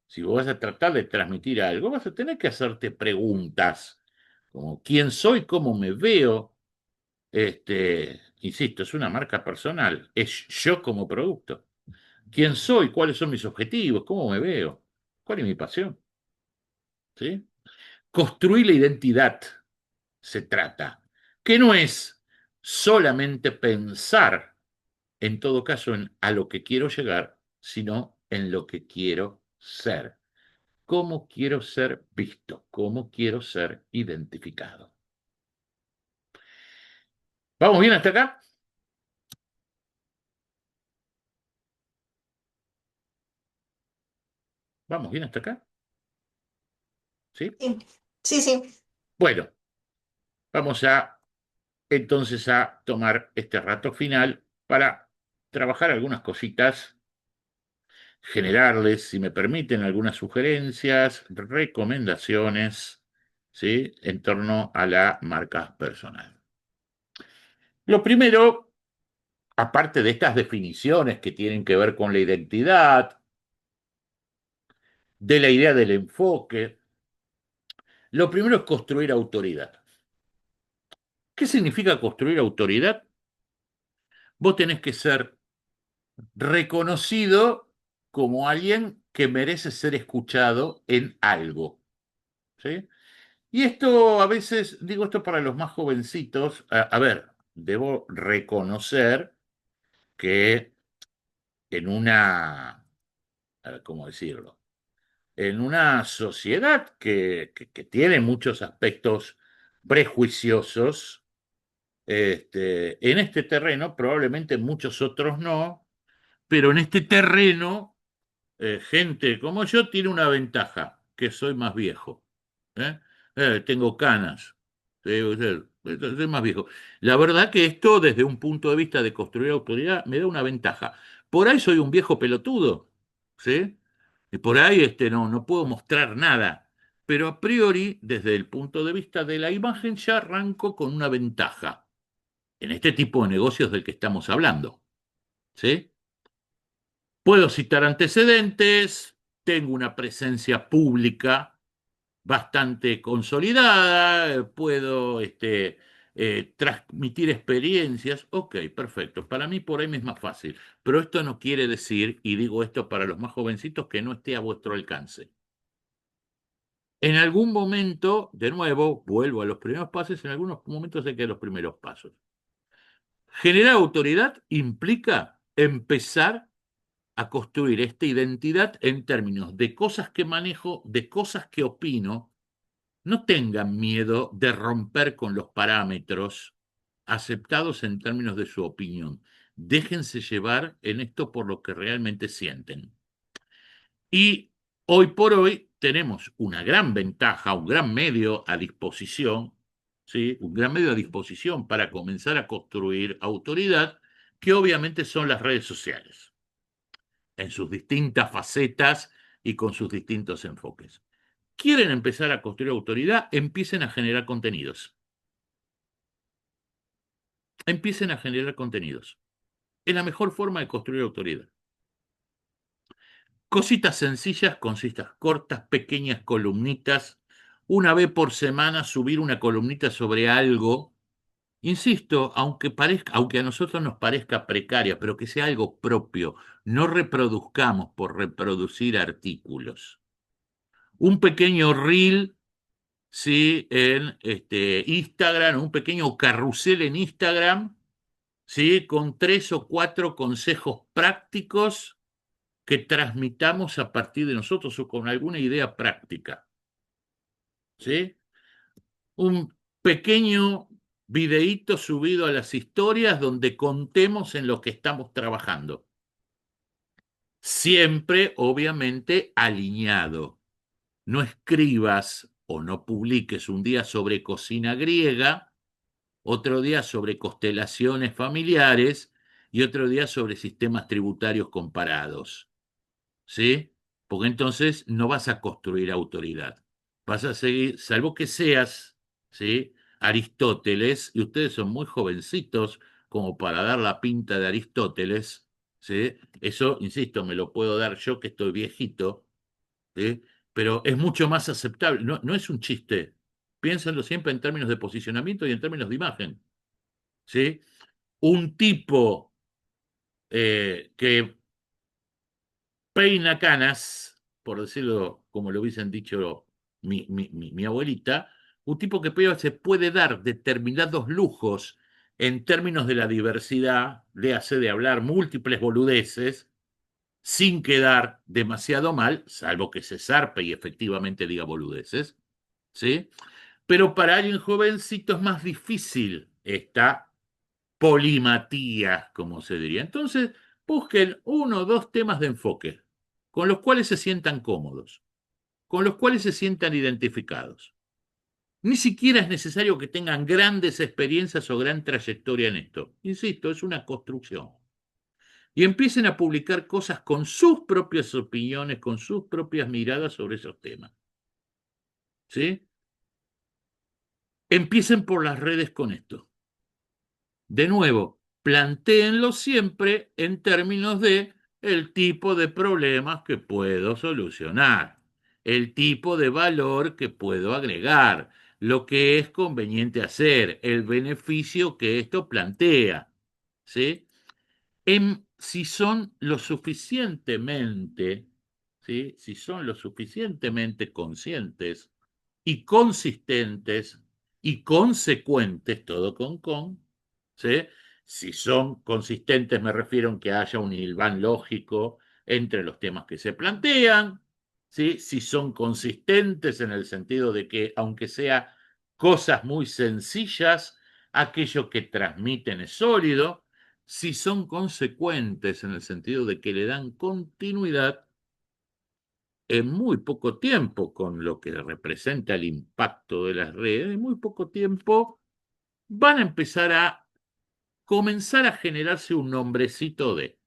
si vos vas a tratar de transmitir algo, vas a tener que hacerte preguntas como quién soy, cómo me veo, insisto, es una marca personal, es yo como producto. ¿Quién soy? ¿Cuáles son mis objetivos? ¿Cómo me veo? ¿Cuál es mi pasión? ¿Sí? Construir la identidad se trata, que no es solamente pensar, en todo caso, en a lo que quiero llegar, sino en lo que quiero ser. ¿Cómo quiero ser visto? ¿Cómo quiero ser identificado? ¿Vamos bien hasta acá? ¿Vamos bien hasta acá? ¿Sí? Sí, sí, sí. Bueno, vamos a entonces a tomar este rato final para trabajar algunas cositas, generarles, si me permiten, algunas sugerencias, recomendaciones, ¿sí? En torno a la marca personal. Lo primero, aparte de estas definiciones que tienen que ver con la identidad, de la idea del enfoque, lo primero es construir autoridad. ¿Qué significa construir autoridad? Vos tenés que ser reconocido como alguien que merece ser escuchado en algo, ¿sí? Y esto a veces, digo esto para los más jovencitos, a ver, debo reconocer que en una, a ver, ¿cómo decirlo? En una sociedad que tiene muchos aspectos prejuiciosos, en este terreno, probablemente en muchos otros no, pero en este terreno, gente como yo tiene una ventaja, que soy más viejo. ¿eh? Tengo canas, soy más viejo. La verdad que esto, desde un punto de vista de construir autoridad, me da una ventaja. Por ahí soy un viejo pelotudo, ¿sí? Y por ahí no puedo mostrar nada. Pero a priori, desde el punto de vista de la imagen, ya arranco con una ventaja en este tipo de negocios del que estamos hablando, ¿sí? Puedo citar antecedentes, tengo una presencia pública bastante consolidada, puedo transmitir experiencias. Ok, perfecto. Para mí por ahí me es más fácil. Pero esto no quiere decir, y digo esto para los más jovencitos, que no esté a vuestro alcance. En algún momento, de nuevo, vuelvo a los primeros pasos, en algunos momentos sé que los primeros pasos. Generar autoridad implica empezar a construir esta identidad en términos de cosas que manejo, de cosas que opino. No tengan miedo de romper con los parámetros aceptados en términos de su opinión. Déjense llevar en esto por lo que realmente sienten. Y hoy por hoy tenemos una gran ventaja, un gran medio a disposición, ¿sí? Un gran medio a disposición para comenzar a construir autoridad, que obviamente son las redes sociales, en sus distintas facetas y con sus distintos enfoques. ¿Quieren empezar a construir autoridad? Empiecen a generar contenidos. Empiecen a generar contenidos. Es la mejor forma de construir autoridad. Cositas sencillas, concisas, cortas, pequeñas columnitas. Una vez por semana subir una columnita sobre algo. Insisto, aunque a nosotros nos parezca precaria, pero que sea algo propio. No reproduzcamos por reproducir artículos. Un pequeño reel, ¿sí? En Instagram, un pequeño carrusel en Instagram, ¿sí? Con 3 o 4 consejos prácticos que transmitamos a partir de nosotros o con alguna idea práctica, ¿sí? Un pequeño videíto subido a las historias donde contemos en lo que estamos trabajando. Siempre, obviamente, alineado. No escribas o no publiques un día sobre cocina griega, otro día sobre constelaciones familiares y otro día sobre sistemas tributarios comparados, ¿sí? Porque entonces no vas a construir autoridad. Vas a seguir, salvo que seas, ¿sí? Aristóteles, y ustedes son muy jovencitos como para dar la pinta de Aristóteles, ¿sí? Eso, insisto, me lo puedo dar yo que estoy viejito, ¿sí? Pero es mucho más aceptable. No, no es un chiste. Piénsenlo siempre en términos de posicionamiento y en términos de imagen, ¿sí? Un tipo que peina canas, por decirlo como lo hubiesen dicho mi abuelita, un tipo que se puede dar determinados lujos en términos de la diversidad, le hace de hablar múltiples boludeces, sin quedar demasiado mal, salvo que se zarpe y efectivamente diga boludeces, ¿sí? Pero para alguien jovencito es más difícil esta polimatía, como se diría. Entonces, busquen 1 o 2 temas de enfoque con los cuales se sientan cómodos, con los cuales se sientan identificados. Ni siquiera es necesario que tengan grandes experiencias o gran trayectoria en esto. Insisto, es una construcción. Y empiecen a publicar cosas con sus propias opiniones, con sus propias miradas sobre esos temas. ¿Sí? Empiecen por las redes con esto. De nuevo, plantéenlo siempre en términos de el tipo de problemas que puedo solucionar, el tipo de valor que puedo agregar, lo que es conveniente hacer, el beneficio que esto plantea, ¿sí? si son lo suficientemente, ¿sí? Si son lo suficientemente conscientes y consistentes y consecuentes, todo con, ¿sí? Si son consistentes, me refiero a que haya un hilván lógico entre los temas que se plantean, ¿sí? Si son consistentes en el sentido de que, aunque sea cosas muy sencillas, aquello que transmiten es sólido, si son consecuentes en el sentido de que le dan continuidad en muy poco tiempo con lo que representa el impacto de las redes, en muy poco tiempo van a empezar a comenzar a generarse un nombrecito de.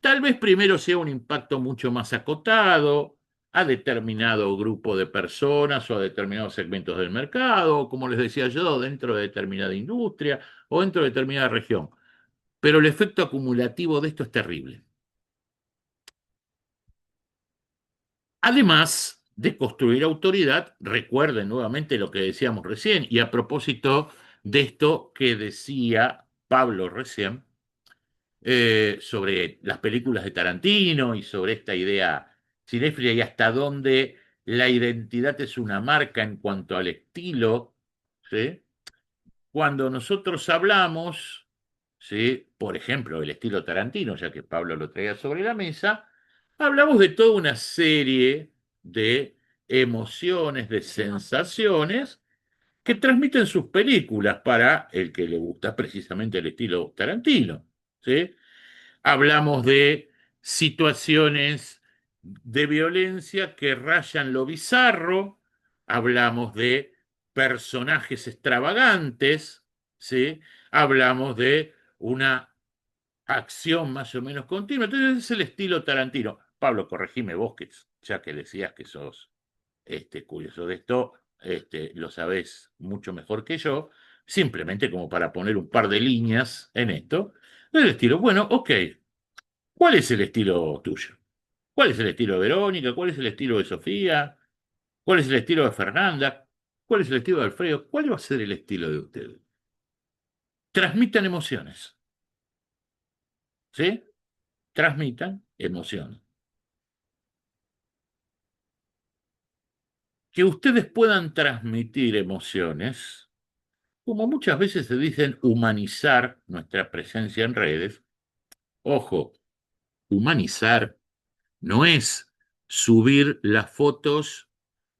Tal vez primero sea un impacto mucho más acotado a determinado grupo de personas o a determinados segmentos del mercado, como les decía yo, dentro de determinada industria o dentro de determinada región. Pero el efecto acumulativo de esto es terrible. Además de construir autoridad, recuerden nuevamente lo que decíamos recién, y a propósito de esto que decía Pablo recién, sobre las películas de Tarantino y sobre esta idea cinéfila y hasta dónde la identidad es una marca en cuanto al estilo, ¿sí? Cuando nosotros hablamos, ¿sí? Por ejemplo, el estilo Tarantino, ya que Pablo lo traía sobre la mesa, hablamos de toda una serie de emociones, de sensaciones que transmiten sus películas para el que le gusta precisamente el estilo Tarantino, ¿sí? Hablamos de situaciones de violencia que rayan lo bizarro, hablamos de personajes extravagantes, ¿sí? Hablamos de una acción más o menos continua. Entonces es el estilo Tarantino. Pablo, corregime vos, que ya que decías que sos curioso de esto, lo sabés mucho mejor que yo, simplemente como para poner un par de líneas en esto. El estilo, bueno, ok, ¿cuál es el estilo tuyo? ¿Cuál es el estilo de Verónica? ¿Cuál es el estilo de Sofía? ¿Cuál es el estilo de Fernanda? ¿Cuál es el estilo de Alfredo? ¿Cuál va a ser el estilo de ustedes? Transmitan emociones, ¿sí? Transmitan emociones. Que ustedes puedan transmitir emociones, como muchas veces se dicen, humanizar nuestra presencia en redes. Ojo, humanizar no es subir las fotos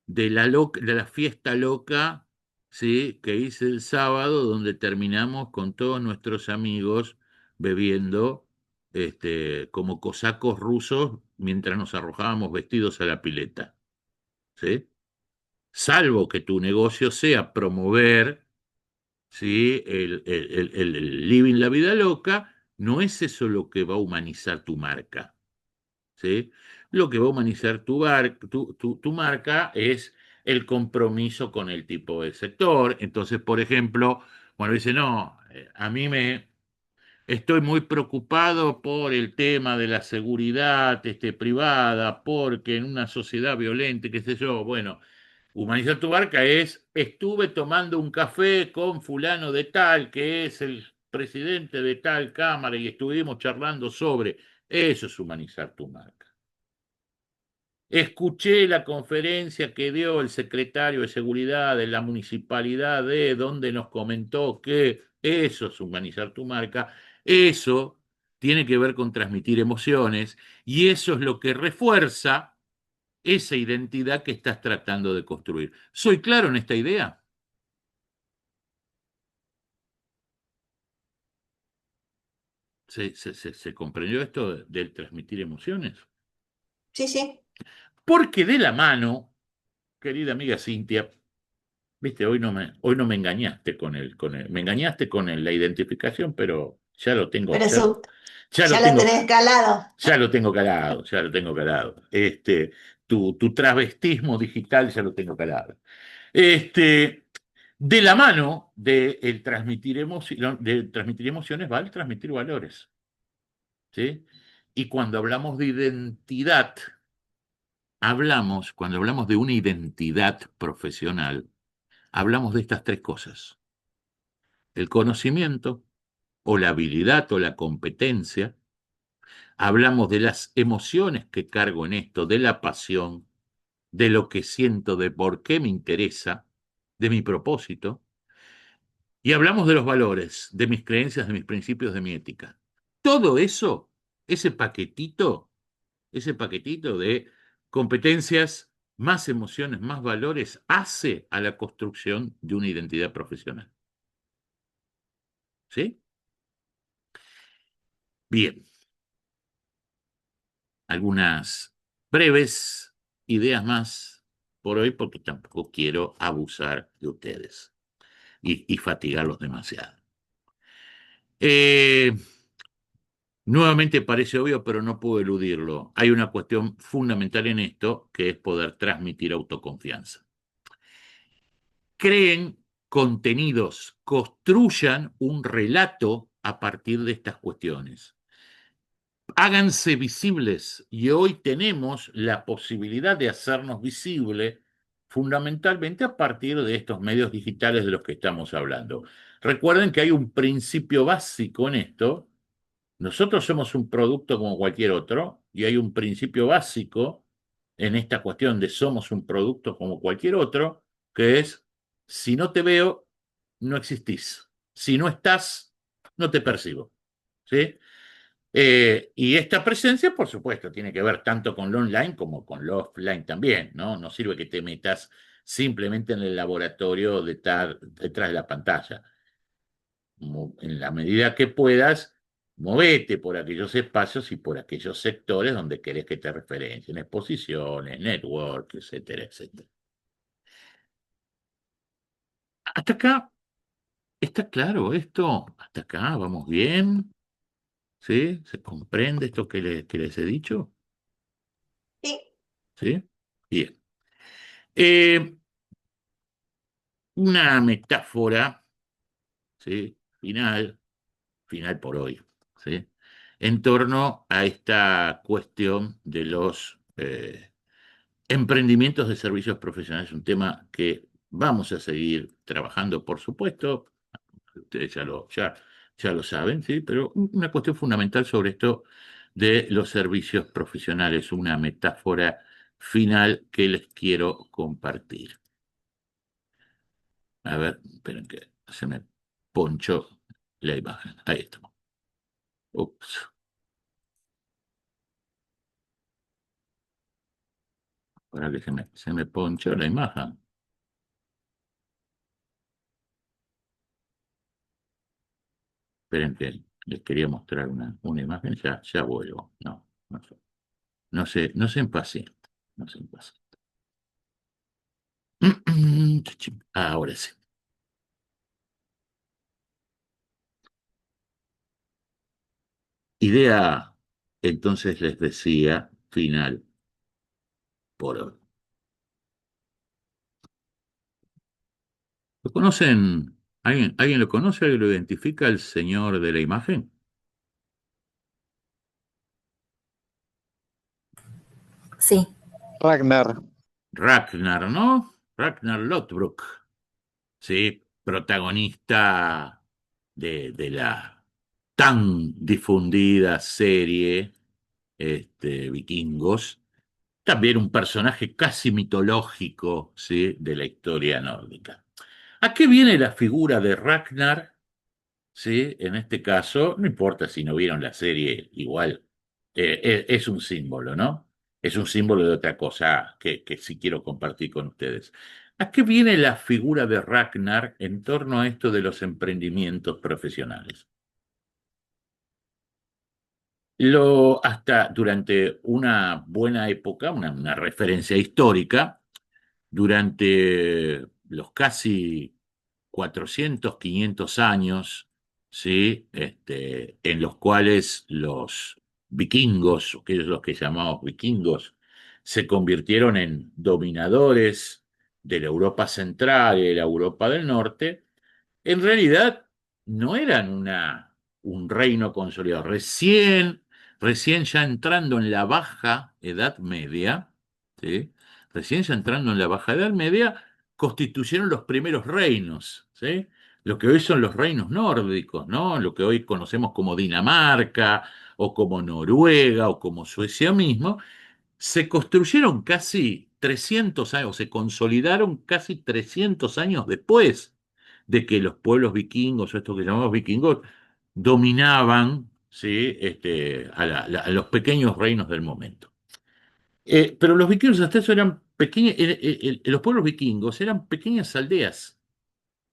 de la fiesta loca, ¿sí? Que hice el sábado, donde terminamos con todos nuestros amigos bebiendo como cosacos rusos mientras nos arrojábamos vestidos a la pileta, ¿sí? Salvo que tu negocio sea promover, ¿sí? El living la vida loca, no es eso lo que va a humanizar tu marca, ¿sí? Lo que va a humanizar tu marca es el compromiso con el tipo de sector. Entonces, por ejemplo, bueno, dice, no, a mí me estoy muy preocupado por el tema de la seguridad privada, porque en una sociedad violenta, qué sé yo, bueno, humanizar tu marca es, estuve tomando un café con fulano de tal, que es el presidente de tal cámara, y estuvimos charlando sobre, eso es humanizar tu marca. Escuché la conferencia que dio el secretario de Seguridad de la Municipalidad donde nos comentó que eso es humanizar tu marca, eso tiene que ver con transmitir emociones y eso es lo que refuerza esa identidad que estás tratando de construir. ¿Soy claro en esta idea? ¿Se comprendió esto del transmitir emociones? Sí, sí. Porque de la mano, querida amiga Cintia, viste, hoy no me engañaste me engañaste con la identificación, pero ya lo tengo, Pero ya, ya lo ya lo tengo, tenés calado. ya lo tengo calado, ya lo tengo calado. Tu travestismo digital ya lo tengo calado. Este, de la mano de transmitir emociones va el transmitir valores, ¿sí? Y cuando hablamos de identidad, cuando hablamos de una identidad profesional, hablamos de estas tres cosas: el conocimiento o la habilidad o la competencia, Hablamos de las emociones que cargo en esto, de la pasión, de lo que siento, de por qué me interesa, de mi propósito. Y hablamos de los valores, de mis creencias, de mis principios, de mi ética. Todo eso, ese paquetito de competencias, más emociones, más valores, hace a la construcción de una identidad profesional. ¿Sí? Bien, algunas breves ideas más por hoy porque tampoco quiero abusar de ustedes y fatigarlos demasiado. Eh, Nuevamente parece obvio, pero no puedo eludirlo. Hay una cuestión fundamental en esto, que es poder transmitir autoconfianza. Creen contenidos, construyan un relato a partir de estas cuestiones. Háganse visibles y hoy tenemos la posibilidad de hacernos visibles fundamentalmente a partir de estos medios digitales de los que estamos hablando. Recuerden que hay un principio básico en esto. Nosotros somos un producto como cualquier otro y hay un principio básico en esta cuestión de somos un producto como cualquier otro, que es, si no te veo, no existís. Si no estás, no te percibo. ¿Sí? Y esta presencia, por supuesto, tiene que ver tanto con lo online como con lo offline también, ¿no? No sirve que te metas simplemente en el laboratorio detrás de la pantalla. En la medida que puedas, movete por aquellos espacios y por aquellos sectores donde querés que te referencien, exposiciones, network, etcétera, etcétera. Hasta acá, ¿está claro esto? Hasta acá, ¿vamos bien? ¿Sí? ¿Se comprende esto que les he dicho? Sí. ¿Sí? Bien. Eh, una metáfora, ¿sí? Final por hoy, ¿sí? En torno a esta cuestión de los emprendimientos de servicios profesionales, un tema que vamos a seguir trabajando, por supuesto, ustedes ya lo saben, ¿sí? Pero una cuestión fundamental sobre esto de los servicios profesionales, una metáfora final que les quiero compartir. A ver, esperen que se me ponchó la imagen. Ahí está. Ups. Ahora que se me ponchó la imagen. Esperen que les quería mostrar una imagen. Ya vuelvo. No se impacienten. No se impacienten. Ahora sí. Idea, entonces les decía, final por hoy. ¿Lo conocen? ¿Alguien lo conoce? ¿Alguien lo identifica? ¿El señor de la imagen? Sí, Ragnar. Ragnar, ¿no? Ragnar Lothbrok. Sí, protagonista de la tan difundida serie Vikingos. También un personaje casi mitológico, ¿sí? De la historia nórdica. ¿A qué viene la figura de Ragnar? ¿Sí? En este caso, no importa si no vieron la serie, igual es un símbolo, ¿no? Es un símbolo de otra cosa que sí quiero compartir con ustedes. ¿A qué viene la figura de Ragnar en torno a esto de los emprendimientos profesionales? Hasta durante una buena época, una referencia histórica, durante los casi 400, 500 años, ¿sí? En los cuales los vikingos, que es los que llamamos vikingos, se convirtieron en dominadores de la Europa central y de la Europa del norte, en realidad no eran un reino consolidado. Recién ya entrando en la Baja Edad Media, ¿sí? Recién ya entrando en la Baja Edad Media, constituyeron los primeros reinos, ¿sí? lo que hoy son los reinos nórdicos, ¿no? Lo que hoy conocemos como Dinamarca o como Noruega o como Suecia mismo, se construyeron casi 300 años, se consolidaron casi 300 años después de que los pueblos vikingos, o estos que llamamos vikingos, dominaban, ¿sí? A los pequeños reinos del momento. Pero los vikingos hasta eso eran pequeños, los pueblos vikingos eran pequeñas aldeas,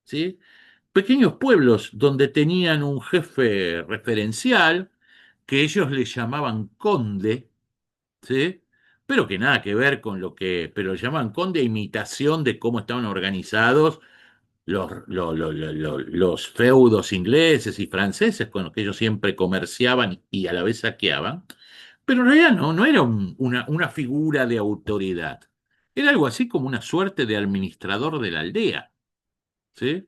¿sí? Pequeños pueblos donde tenían un jefe referencial que ellos le llamaban conde, ¿sí? Pero que nada que ver con lo que, pero lo llamaban conde a imitación de cómo estaban organizados los feudos ingleses y franceses con los que ellos siempre comerciaban y a la vez saqueaban. Pero en realidad no era una figura de autoridad. Era algo así como una suerte de administrador de la aldea, ¿sí?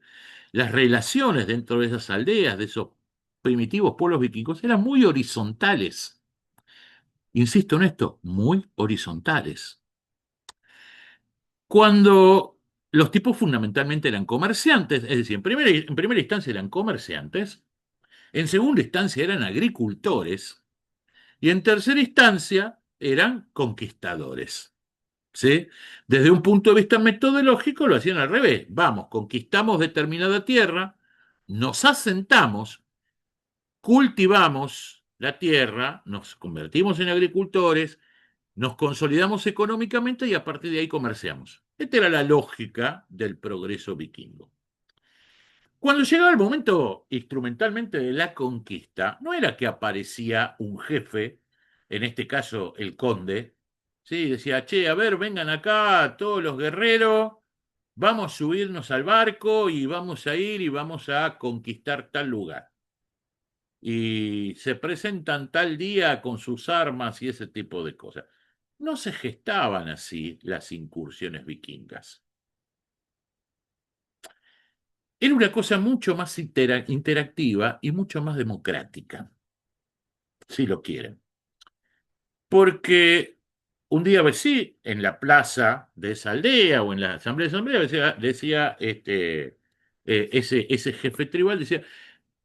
Las relaciones dentro de esas aldeas, de esos primitivos pueblos vikingos, eran muy horizontales. Insisto en esto, muy horizontales. Cuando los tipos fundamentalmente eran comerciantes, es decir, en primera instancia eran comerciantes, en segunda instancia eran agricultores y en tercera instancia eran conquistadores. ¿Sí? Desde un punto de vista metodológico lo hacían al revés. Vamos, conquistamos determinada tierra, nos asentamos, cultivamos la tierra, nos convertimos en agricultores, nos consolidamos económicamente y a partir de ahí comerciamos. Esta era la lógica del progreso vikingo. Cuando llegaba el momento instrumentalmente de la conquista, no era que aparecía un jefe, en este caso el conde, ¿sí? Decía, che, a ver, vengan acá todos los guerreros, vamos a subirnos al barco y vamos a ir y vamos a conquistar tal lugar. Y se presentan tal día con sus armas y ese tipo de cosas. No se gestaban así las incursiones vikingas. Era una cosa mucho más interactiva y mucho más democrática, si lo quieren. Porque un día, sí, en la plaza de esa aldea o en la asamblea decía ese jefe tribal, decía,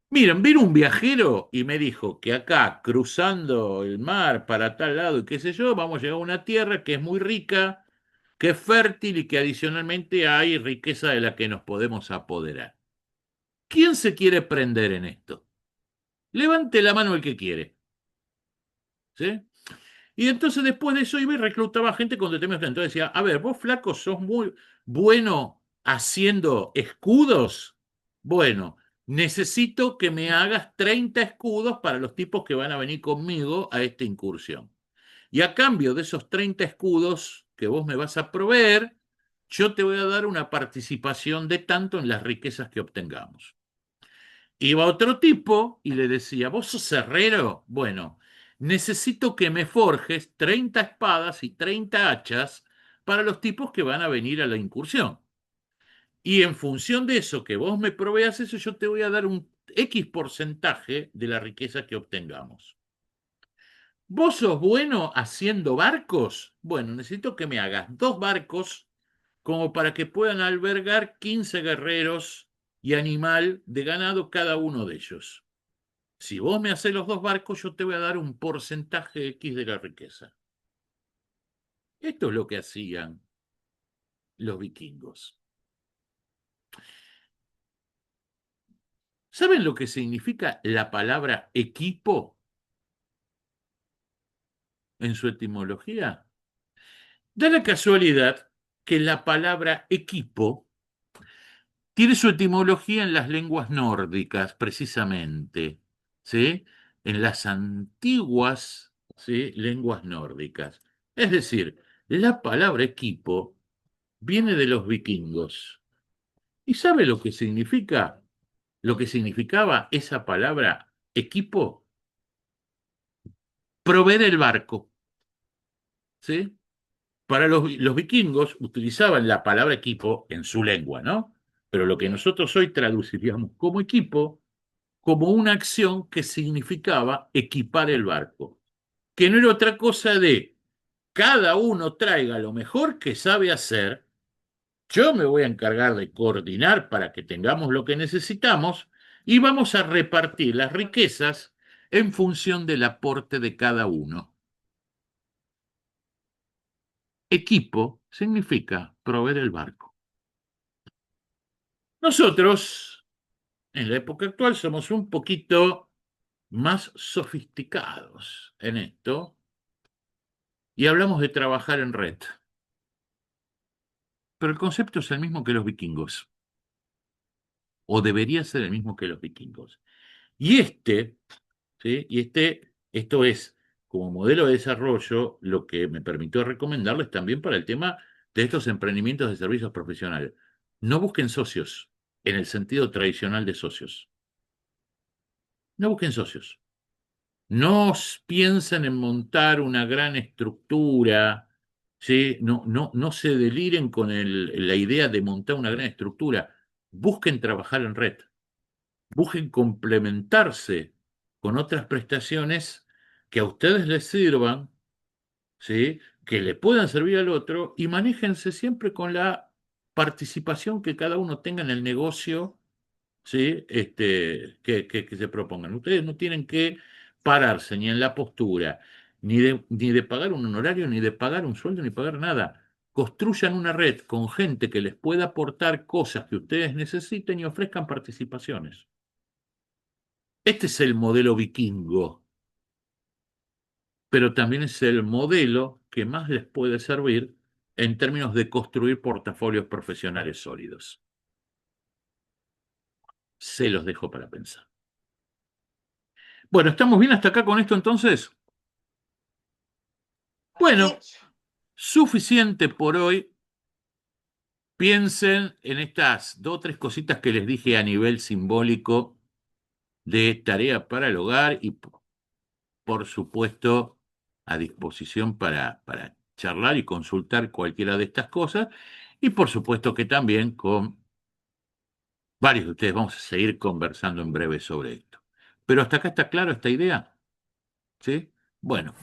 miren, vino un viajero y me dijo que acá, cruzando el mar para tal lado y qué sé yo, vamos a llegar a una tierra que es muy rica, que es fértil y que adicionalmente hay riqueza de la que nos podemos apoderar. ¿Quién se quiere prender en esto? Levante la mano el que quiere. ¿Sí? Y entonces después de eso iba y reclutaba gente con determinados. Entonces decía, a ver, vos flaco sos muy bueno haciendo escudos. Bueno, necesito que me hagas 30 escudos para los tipos que van a venir conmigo a esta incursión. Y a cambio de esos 30 escudos que vos me vas a proveer, yo te voy a dar una participación de tanto en las riquezas que obtengamos. Iba otro tipo y le decía, ¿vos sos herrero? Bueno, necesito que me forjes 30 espadas y 30 hachas para los tipos que van a venir a la incursión. Y en función de eso, que vos me proveas eso, yo te voy a dar un X porcentaje de la riqueza que obtengamos. ¿Vos sos bueno haciendo barcos? Bueno, necesito que me hagas 2 barcos como para que puedan albergar 15 guerreros y animal de ganado cada uno de ellos. Si vos me haces los 2 barcos, yo te voy a dar un porcentaje X de la riqueza. Esto es lo que hacían los vikingos. ¿Saben lo que significa la palabra equipo en su etimología? Da la casualidad que la palabra equipo tiene su etimología en las lenguas nórdicas, precisamente, ¿sí? En las antiguas, ¿sí?, lenguas nórdicas. Es decir, la palabra equipo viene de los vikingos. ¿Y sabe lo que significa? Lo que significaba esa palabra equipo. Proveer el barco, ¿sí? Para los vikingos utilizaban la palabra equipo en su lengua, ¿no? Pero lo que nosotros hoy traduciríamos como equipo, como una acción que significaba equipar el barco, que no era otra cosa de cada uno traiga lo mejor que sabe hacer, Yo me voy a encargar de coordinar para que tengamos lo que necesitamos y vamos a repartir las riquezas en función del aporte de cada uno. Equipo significa proveer el barco. Nosotros, en la época actual, somos un poquito más sofisticados en esto y hablamos de trabajar en red. Pero el concepto es el mismo que los vikingos, o debería ser el mismo que los vikingos. Y ¿sí? Esto es como modelo de desarrollo lo que me permitió recomendarles también para el tema de estos emprendimientos de servicios profesionales. No busquen socios en el sentido tradicional de socios. No busquen socios. No piensen en montar una gran estructura, ¿sí? No se deliren con la idea de montar una gran estructura. Busquen trabajar en red. Busquen complementarse con otras prestaciones que a ustedes les sirvan, ¿sí? Que le puedan servir al otro y manéjense siempre con la participación que cada uno tenga en el negocio, ¿sí? Que se propongan. Ustedes no tienen que pararse ni en la postura, ni de pagar un honorario, ni de pagar un sueldo, ni pagar nada. Construyan una red con gente que les pueda aportar cosas que ustedes necesiten y ofrezcan participaciones. Este es el modelo vikingo, pero también es el modelo que más les puede servir en términos de construir portafolios profesionales sólidos. Se los dejo para pensar. Bueno, ¿estamos bien hasta acá con esto entonces? Bueno, suficiente por hoy. Piensen en estas 2 o 3 cositas que les dije a nivel simbólico de tarea para el hogar y, por supuesto, a disposición para charlar y consultar cualquiera de estas cosas. Y por supuesto que también con varios de ustedes vamos a seguir conversando en breve sobre esto. Pero hasta acá está claro esta idea, ¿sí? Bueno.